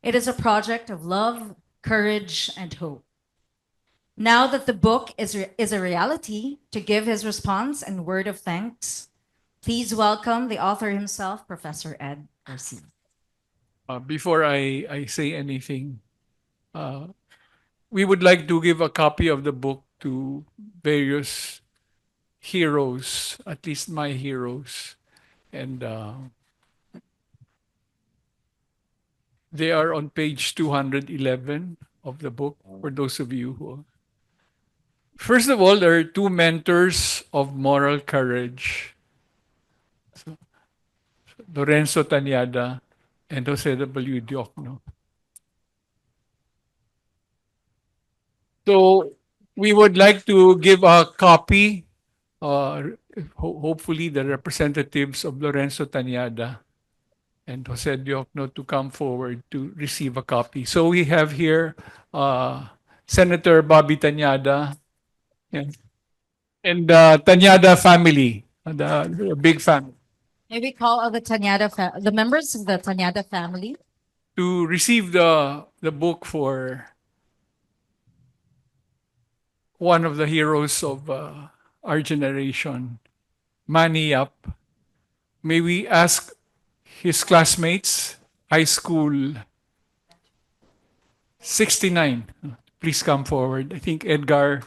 It is a project of love, courage, and hope. Now that the book is a reality, to give his response and word of thanks, please welcome the author himself, Professor Ed Garcia. Before I say anything, we would like to give a copy of the book to various heroes, at least my heroes. And they are on page 211 of the book, for those of you who. First of all, there are two mentors of moral courage, Lorenzo Tanyada and Jose W. Diokno. So we would like to give a copy, hopefully the representatives of Lorenzo Tanyada and Jose Diokno to come forward to receive a copy. So we have here Senator Bobby Tanyada, yeah, and the Tanyada family, the big family, May we call all the members of the Tanyada family? to receive the book for one of the heroes of our generation, Manny Yap. May we ask his classmates, high school 69, please come forward. I think Edgar,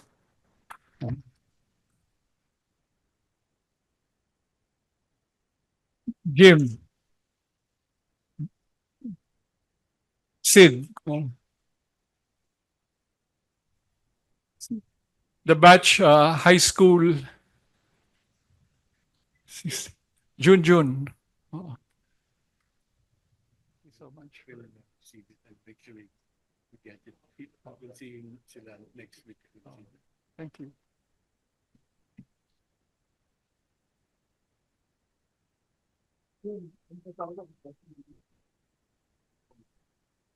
Jim, Sid, the batch high school, Jun. Oh, thank you so much. Thank you.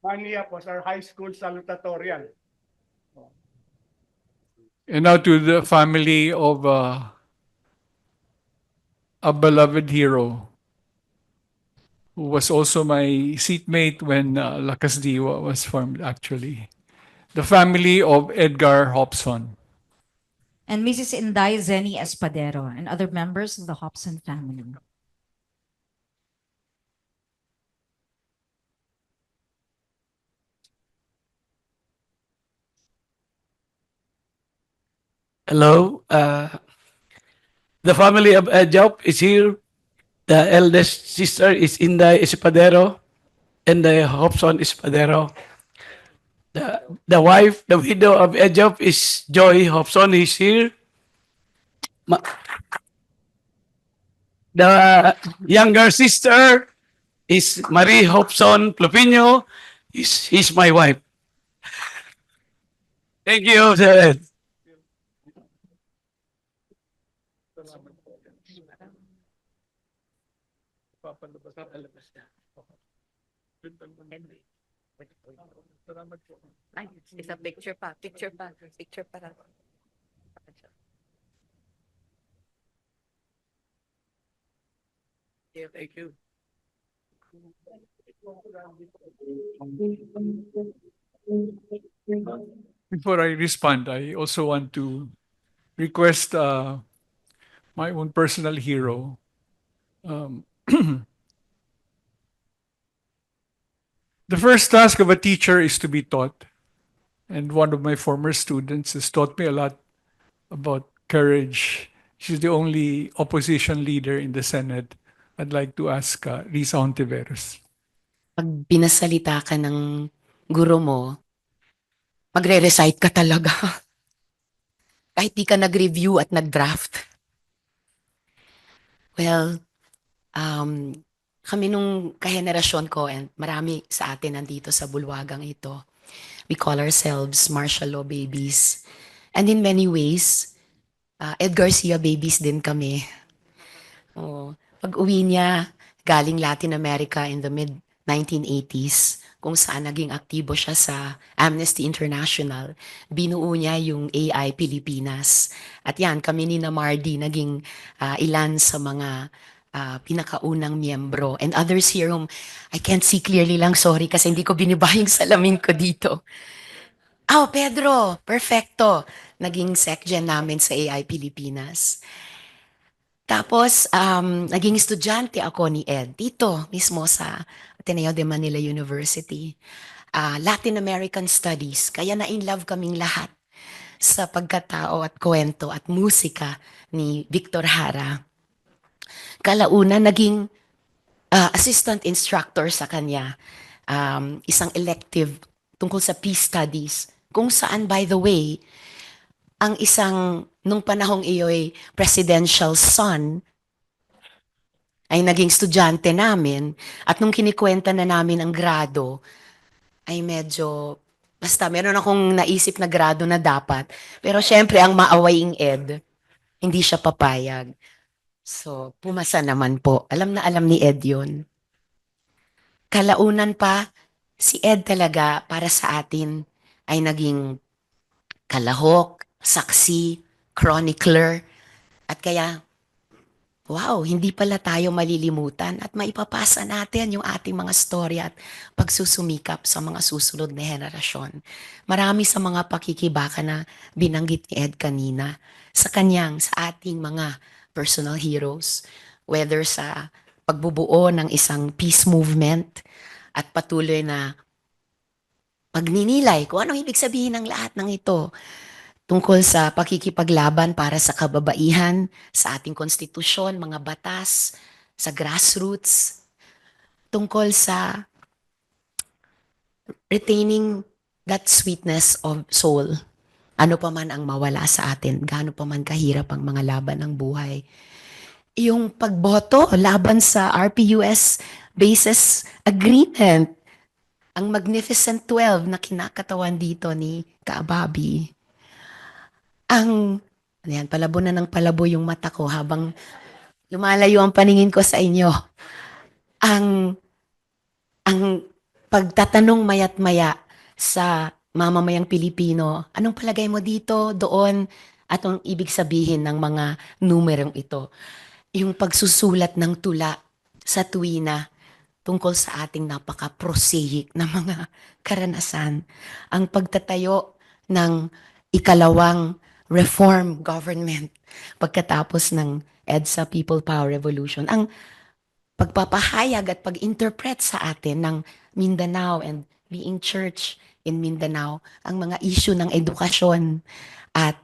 Manila was our high school salutatorian. And now to the family of a beloved hero who was also my seatmate when Lakas Diwa was formed, actually. The family of Edgar Hobson. And Mrs. Inday Zeni Espadero and other members of the Hobson family. Hello. The family of Job is here. The eldest sister is Inday Espadero and the Hobson Espadero. The wife, the widow of Job is Joy Hobson is here. The younger sister is Marie Hobson Plupino. He's my wife. Thank you, sir. Ay, isa picture pa, picture pa, picture pa. Yeah, thank you. Before I respond, I also want to request my own personal hero. The first task of a teacher is to be taught. And one of my former students has taught me a lot about courage. She's the only opposition leader in the Senate. I'd like to ask Risa Ontiveros. Pag binasalita ka ng guro mo, magre-recite ka talaga. Kahit di ka nag-review at nag-draft. Well, kami nung kahenerasyon ko and marami sa atin nandito sa bulwagang ito, we call ourselves martial law babies. And in many ways, Ed Garcia babies din kami. Oh, pag uwi niya, galing Latin America in the mid-1980s, kung saan naging aktibo siya sa Amnesty International, binuo niya yung AI Pilipinas. At yan, kami ni Namardi naging ilan sa mga pinakaunang miyembro. And others here whom I can't see clearly lang, sorry, kasi hindi ko biniba yung salamin ko dito. Oh, Pedro, perfecto. Naging SecGen namin sa AI Pilipinas. Tapos, naging estudyante ako ni Ed dito mismo sa Ateneo de Manila University. Latin American Studies. Kaya na-in love kaming lahat sa pagkatao at kwento at musika ni Victor Hara. Kalauna, naging assistant instructor sa kanya. Isang elective tungkol sa peace studies. Kung saan, by the way, ang isang, nung panahong iyo'y presidential son, ay naging estudyante namin. At nung kinikwenta na namin ang grado, ay medyo, basta meron akong naisip na grado na dapat. Pero syempre, ang maawaing Ed, hindi siya papayag. So, pumasa naman po. Alam na alam ni Ed yun. kalaunan pa, si Ed talaga para sa atin ay naging kalahok, saksi, chronicler, at kaya wow, hindi pala tayo malilimutan at maipapasa natin yung ating mga storya at pagsusumikap sa mga susunod na henerasyon. Marami sa mga pakikibaka na binanggit ni Ed kanina sa kanyang, sa ating mga personal heroes, whether sa pagbubuo ng isang peace movement at patuloy na pagninilay kung anong ibig sabihin ng lahat ng ito tungkol sa pakikipaglaban para sa kababaihan, sa ating konstitusyon, mga batas, sa grassroots, tungkol sa retaining that sweetness of soul. Ano pa man ang mawala sa atin, gaano pa man kahirap ang mga laban ng buhay. Yung pagboto laban sa RPUS Basis Agreement, ang Magnificent 12 na kinakatawan dito ni Kaababi. Ang, ayan, palabo na ng palabo yung mata ko habang lumalayo ang paningin ko sa inyo. Ang, ang pagtatanong mayat maya sa mamamayang Pilipino, anong palagay mo dito, doon, at ang ibig sabihin ng mga numerong ito. Yung pagsusulat ng tula sa tuwina tungkol sa ating napaka-prosaic na mga karanasan. Ang pagtatayo ng ikalawang reform government pagkatapos ng EDSA People Power Revolution. Ang pagpapahayag at pag-interpret sa atin ng Mindanao and being church in Mindanao, ang mga issue ng edukasyon at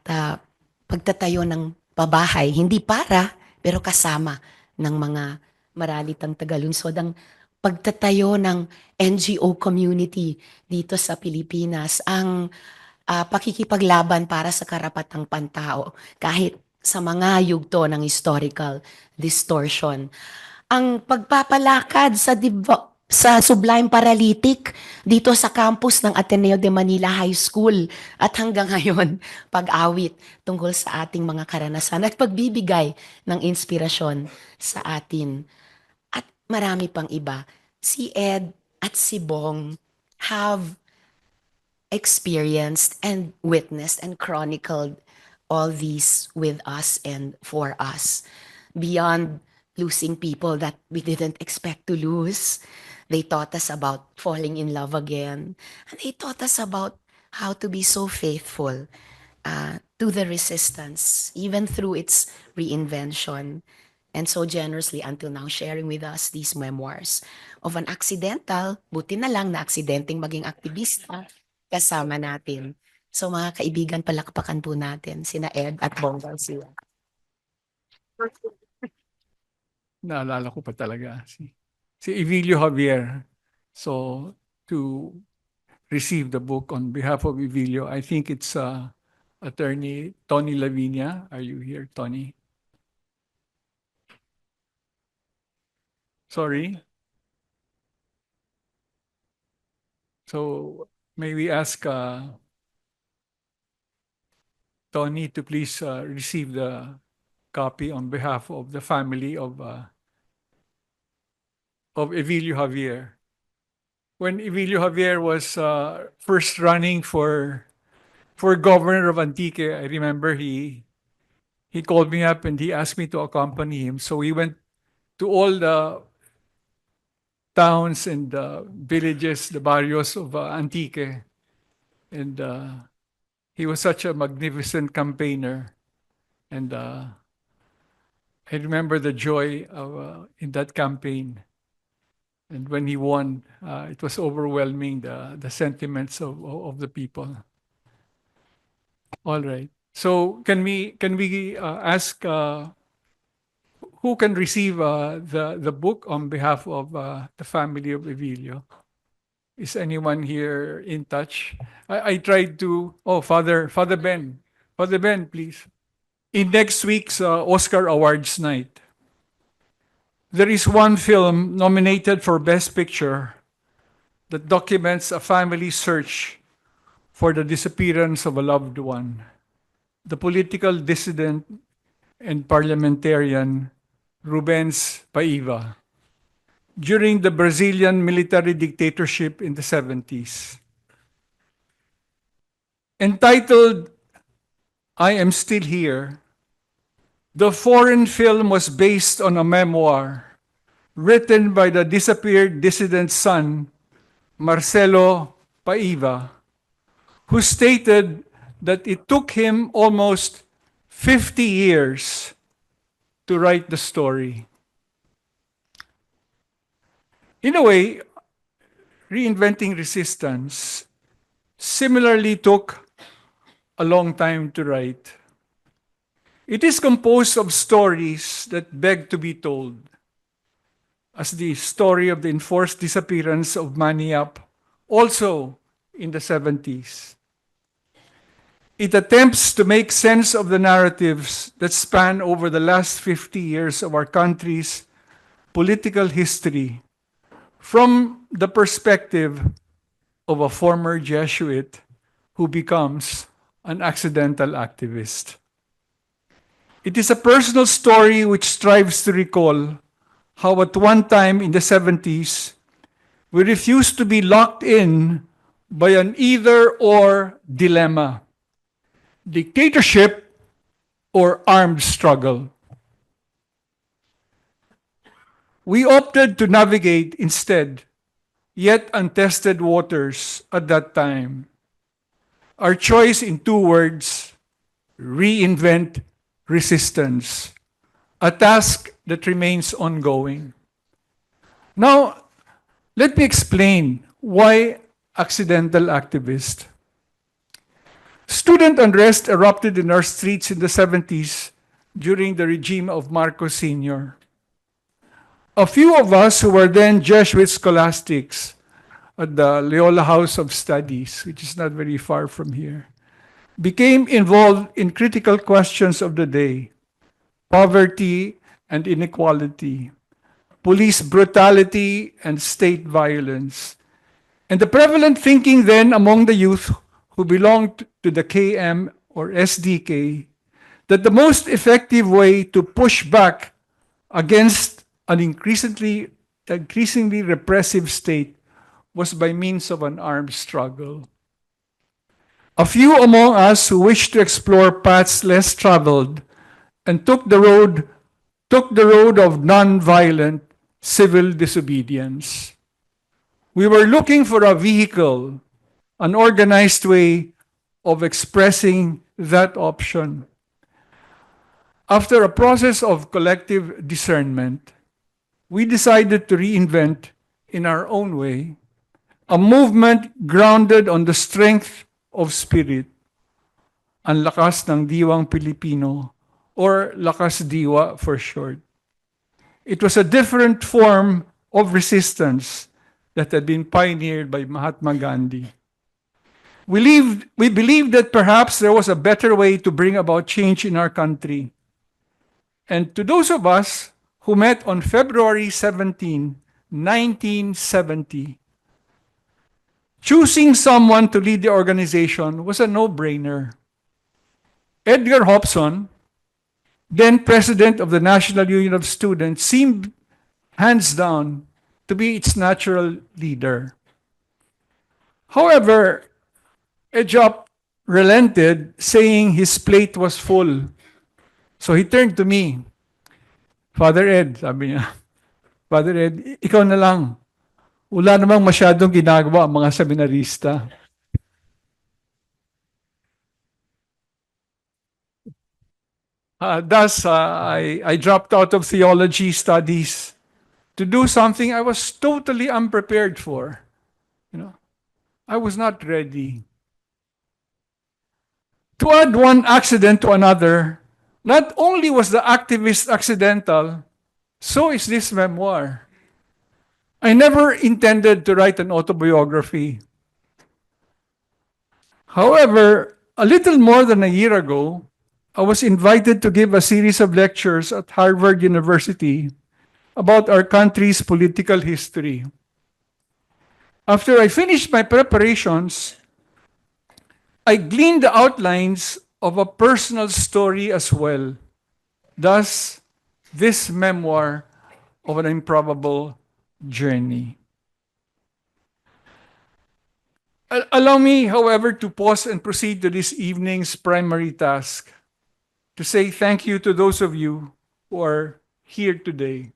pagtatayo ng pabahay, hindi para, pero kasama ng mga maralitang tagalunsod. Ang pagtatayo ng NGO community dito sa Pilipinas, ang pakikipaglaban para sa karapatang pantao kahit sa mga yugto ng historical distortion. Ang pagpapalakad sa Sublime Paralytic dito sa campus ng Ateneo de Manila High School at hanggang ngayon pag-awit tungkol sa ating mga karanasan at pagbibigay ng inspirasyon sa atin at marami pang iba. Si Ed at si Bong have experienced and witnessed and chronicled all these with us and for us. Beyond losing people that we didn't expect to lose, they taught us about falling in love again. And they taught us about how to be so faithful to the resistance, even through its reinvention. And so generously until now sharing with us these memoirs of an accidental, buti na lang na aksidenteng maging aktivista, kasama natin. So mga kaibigan, palakpakan po natin sina Ed at Bong Garcia. Naalala ko pa talaga si Evilio Javier. So to receive the book on behalf of Evilio, I think it's Attorney Tony Lavinia. Are you here, Tony? Sorry. So may we ask Tony to please receive the copy on behalf of the family of Evilio Javier. When Evilio Javier was first running for governor of Antique, I remember he called me up and he asked me to accompany him. So we went to all the towns and villages, the barrios of Antique. And he was such a magnificent campaigner. And I remember the joy in that campaign. And when he won, it was overwhelming, the sentiments of the people. All right. So can we ask who can receive the book on behalf of the family of Evilio? Is anyone here in touch? I tried to. Oh, Father Ben. Father Ben, please. In next week's Oscar Awards night, there is one film nominated for Best Picture that documents a family search for the disappearance of a loved one. The political dissident and parliamentarian Rubens Paiva. during the Brazilian military dictatorship in the 70s. Entitled I Am Still Here, the foreign film was based on a memoir written by the disappeared dissident's son, Marcelo Paiva, who stated that it took him almost 50 years to write the story. In a way, Reinventing Resistance similarly took a long time to write. It is composed of stories that beg to be told, as the story of the enforced disappearance of Maniap, also in the 70s. It attempts to make sense of the narratives that span over the last 50 years of our country's political history from the perspective of a former Jesuit who becomes an accidental activist. It is a personal story which strives to recall how at one time in the 70s, we refused to be locked in by an either-or dilemma: dictatorship or armed struggle. We opted to navigate instead yet untested waters at that time. Our choice in 2 words: reinvent resistance, a task that remains ongoing. Now, let me explain why accidental activist. Student unrest erupted in our streets in the 70s during the regime of Marcos Sr. A few of us who were then Jesuit scholastics at the Loyola House of Studies, which is not very far from here, became involved in critical questions of the day: poverty and inequality, police brutality and state violence. And the prevalent thinking then among the youth who belonged to the KM or SDK, that the most effective way to push back against an increasingly repressive state was by means of an armed struggle. A few among us who wished to explore paths less traveled and took the road of non-violent civil disobedience. We were looking for a vehicle, an organized way of expressing that option. After a process of collective discernment, we decided to reinvent, in our own way, a movement grounded on the strength of spirit, ang lakas ng diwang Pilipino, or lakas diwa for short. It was a different form of resistance that had been pioneered by Mahatma Gandhi. We believed that perhaps there was a better way to bring about change in our country. And to those of us who met on February 17, 1970, choosing someone to lead the organization was a no-brainer. Edgar Hobson, then president of the National Union of Students, seemed hands down to be its natural leader. However, Ejop relented, saying his plate was full. So he turned to me. Father Ed, sabi niya, Father Ed, ikaw na lang. Wala namang masyadong ginagawa ang mga seminarista. Thus, I dropped out of theology studies to do something I was totally unprepared for. I was not ready. To add one accident to another, not only was the activist accidental, so is this memoir. I never intended to write an autobiography. However, a little more than a year ago, I was invited to give a series of lectures at Harvard University about our country's political history. After I finished my preparations, I gleaned the outlines of a personal story as well. Thus, this memoir of an improbable journey. Allow me, however, to pause and proceed to this evening's primary task, to say thank you to those of you who are here today.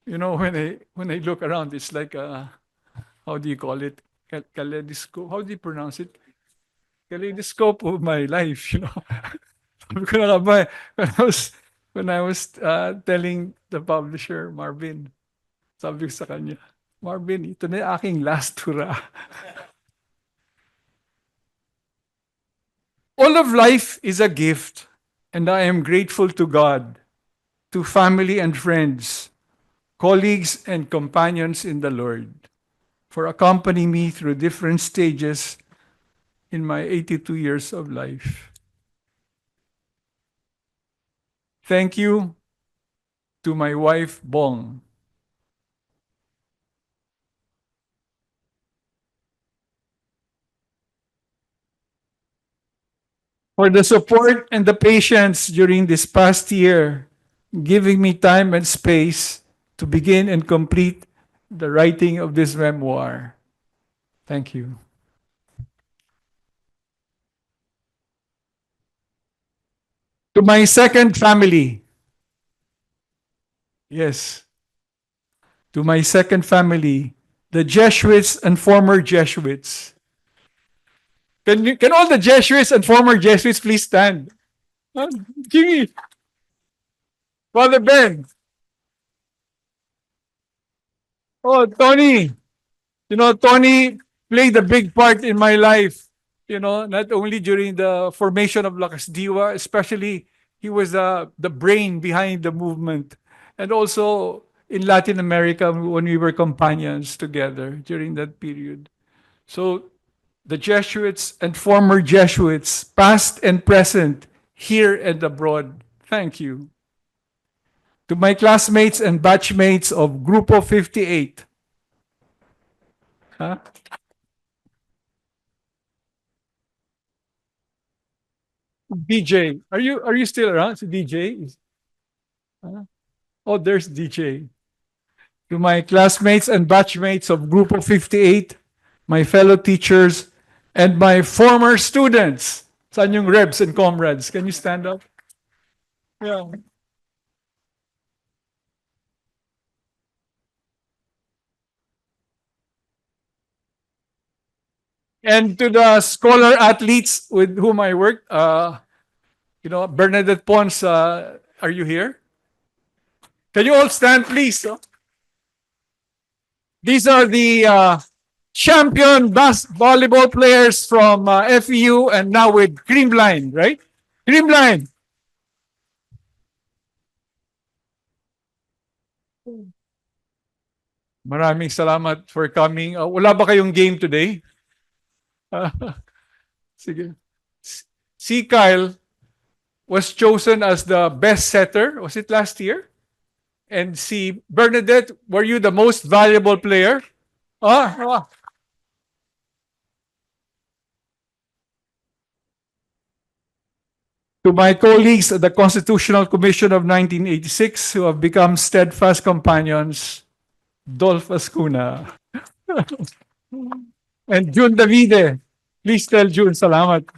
You know, when I look around, it's like how do you call it? Kaleidoscope. How do you pronounce it? Kaleidoscope of my life. You know, sabi ko na nga ba, when I was telling the publisher Marvin, sabi ko sa kanya, Marvin, ito na yung aking last hurrah. All of life is a gift, and I am grateful to God, to family and friends, colleagues and companions in the Lord, for accompanying me through different stages in my 82 years of life. Thank you to my wife, Bong. For the support and the patience during this past year, giving me time and space to begin and complete the writing of this memoir. Thank you. To my second family. Yes. To my second family, the Jesuits and former Jesuits. Can all the Jesuits and former Jesuits please stand? Give Father Ben. Oh, Tony. You know, Tony played a big part in my life. You know, not only during the formation of Lakas Diwa, especially he was the brain behind the movement. And also in Latin America when we were companions together during that period. So the Jesuits and former Jesuits, past and present, here and abroad, thank you. To my classmates and batchmates of Grupo 58. Huh? DJ, are you still around? Si DJ? Oh, there's DJ. To my classmates and batchmates of Grupo 58, my fellow teachers, and my former students. Saan yung rebs and comrades? Can you stand up? Yeah. And to the scholar athletes with whom I worked, Bernadette Pons, are you here? Can you all stand, please? These are the champion volleyball players from FEU and now with Creamline, right? Creamline. Maraming salamat for coming. Wala ba kayong game today? Sige. Si Kyle was chosen as the best setter. Was it last year? And si Bernadette, were you the most valuable player? To my colleagues at the Constitutional Commission of 1986 who have become steadfast companions, Dolph Ascuna. And June Davide. Please tell June, salamat.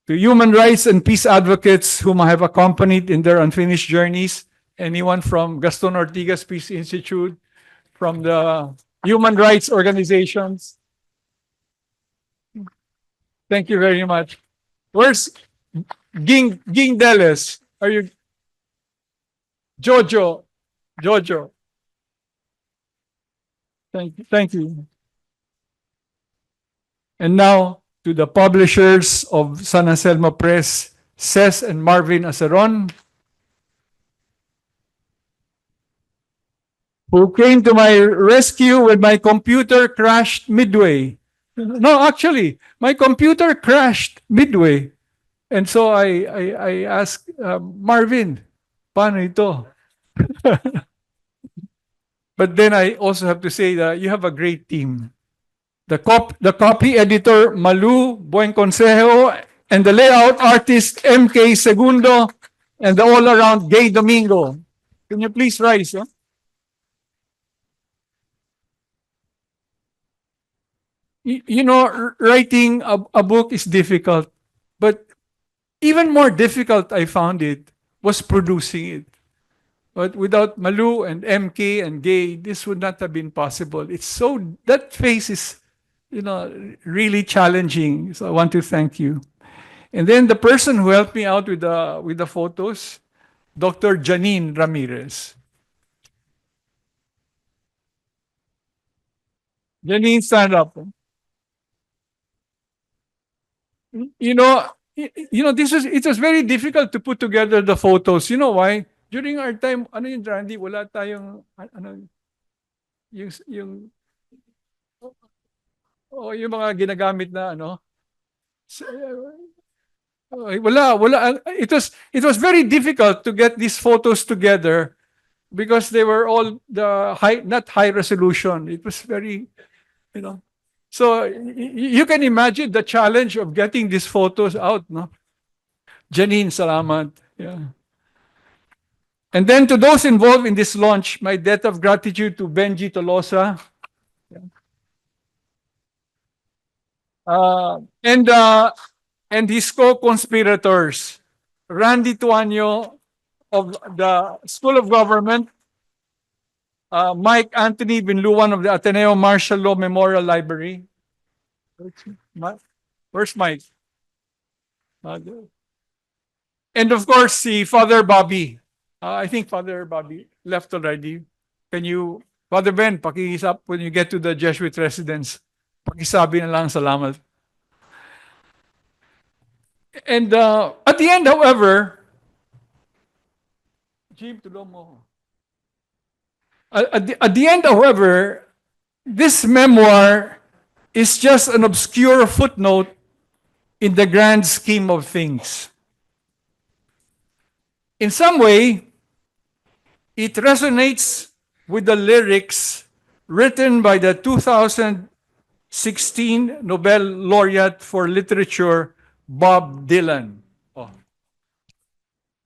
To human rights and peace advocates whom I have accompanied in their unfinished journeys, anyone from Gaston Ortigas Peace Institute, from the human rights organizations. Thank you very much. Where's Ging Deles? Are you Jojo? Thank you. And now to the publishers of San Anselmo Press, Ces and Marvin Aceron, who came to my rescue when my computer crashed midway. No, actually, my computer crashed midway. And so I asked Marvin, paano ito? But then I also have to say that you have a great team. The copy editor, Malu Buenconsejo, and the layout artist, MK Segundo, and the all-around Gay Domingo. Can you please rise? Huh? You know, writing a book is difficult, but even more difficult, I found it, was producing it. But without Malu and MK and Gay, this would not have been possible. It's so, that phase is, really challenging. So I want to thank you. And then the person who helped me out with the photos, Dr. Janine Ramirez. Janine, stand up. You know, it was very difficult to put together the photos. You know why? During our time, ano yung Randy, wala tayong, yung yung mga ginagamit na wala. It was very difficult to get these photos together because they were all not high resolution. It was very, you know. So you can imagine the challenge of getting these photos out, no? Janine, salamat. Yeah. And then to those involved in this launch, my debt of gratitude to Benji Tolosa. And his co-conspirators, Randy Tuanyo of the School of Government, Mike Anthony Binluan of the Ateneo Martial Law Memorial Library. Where's Mike? And of course, si Father Bobby. I think Father Bobby left already. Can you, Father Ben, pakiisap when you get to the Jesuit residence. Pakisabi na lang salamat. And at the end, however, Jim, tulong mo. At the end, however, this memoir is just an obscure footnote in the grand scheme of things. In some way, it resonates with the lyrics written by the 2016 Nobel laureate for literature, Bob Dylan.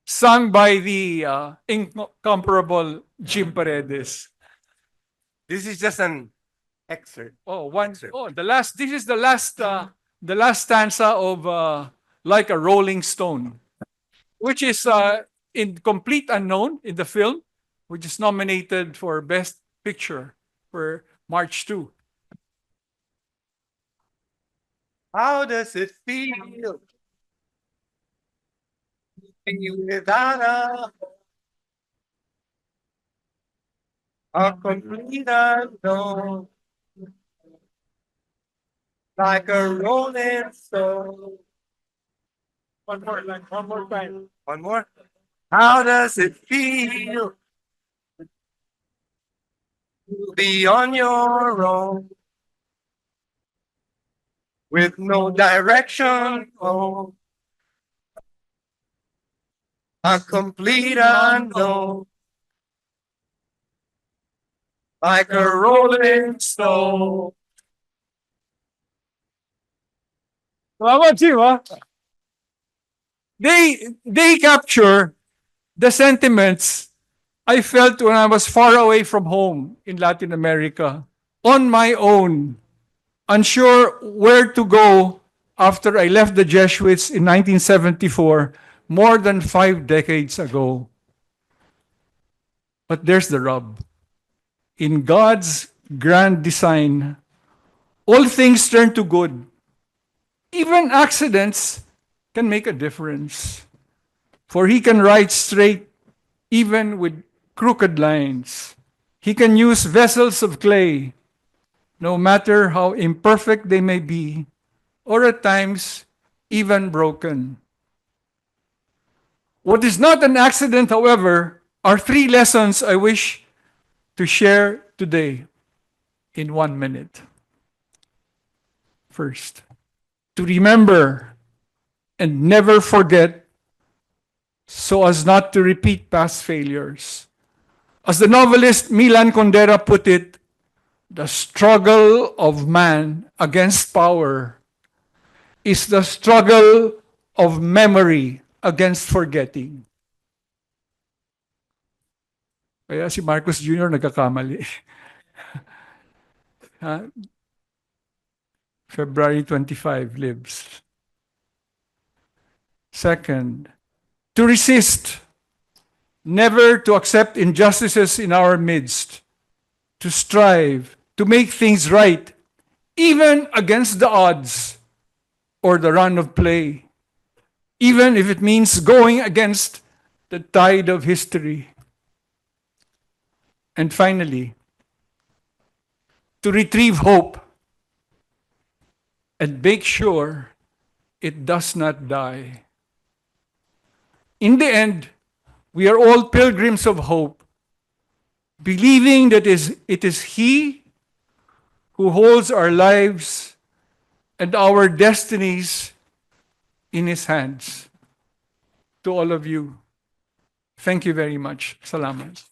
Sung by the incomparable Jim Paredes. This is just an excerpt. This is the last stanza of Like a Rolling Stone, which is in complete unknown in the film, which is nominated for Best Picture for March 2. How does it feel without a complete unknown, like a rolling stone? One more time. One more. How does it feel to be on your own with no direction? Oh, a complete unknown, like a rolling stone. Salamat, Jim, ha? They capture the sentiments I felt when I was far away from home in Latin America, on my own, unsure where to go after I left the Jesuits in 1974, more than 5 decades ago. But there's the rub. In God's grand design, all things turn to good. Even accidents can make a difference. For He can write straight even with crooked lines. He can use vessels of clay, no matter how imperfect they may be, or at times even broken. What is not an accident, however, are 3 lessons I wish to share today in 1 minute. First, to remember and never forget so as not to repeat past failures. As the novelist Milan Kundera put it, the struggle of man against power is the struggle of memory against forgetting. Kaya si Marcos Jr. nagkakamali. February 25 lives. Second, to resist, never to accept injustices in our midst, to strive to make things right, even against the odds or the run of play, even if it means going against the tide of history. And finally, to retrieve hope and make sure it does not die. In the end, we are all pilgrims of hope, believing that it is He who holds our lives and our destinies in His hands. To all of you, thank you very much. Salamat.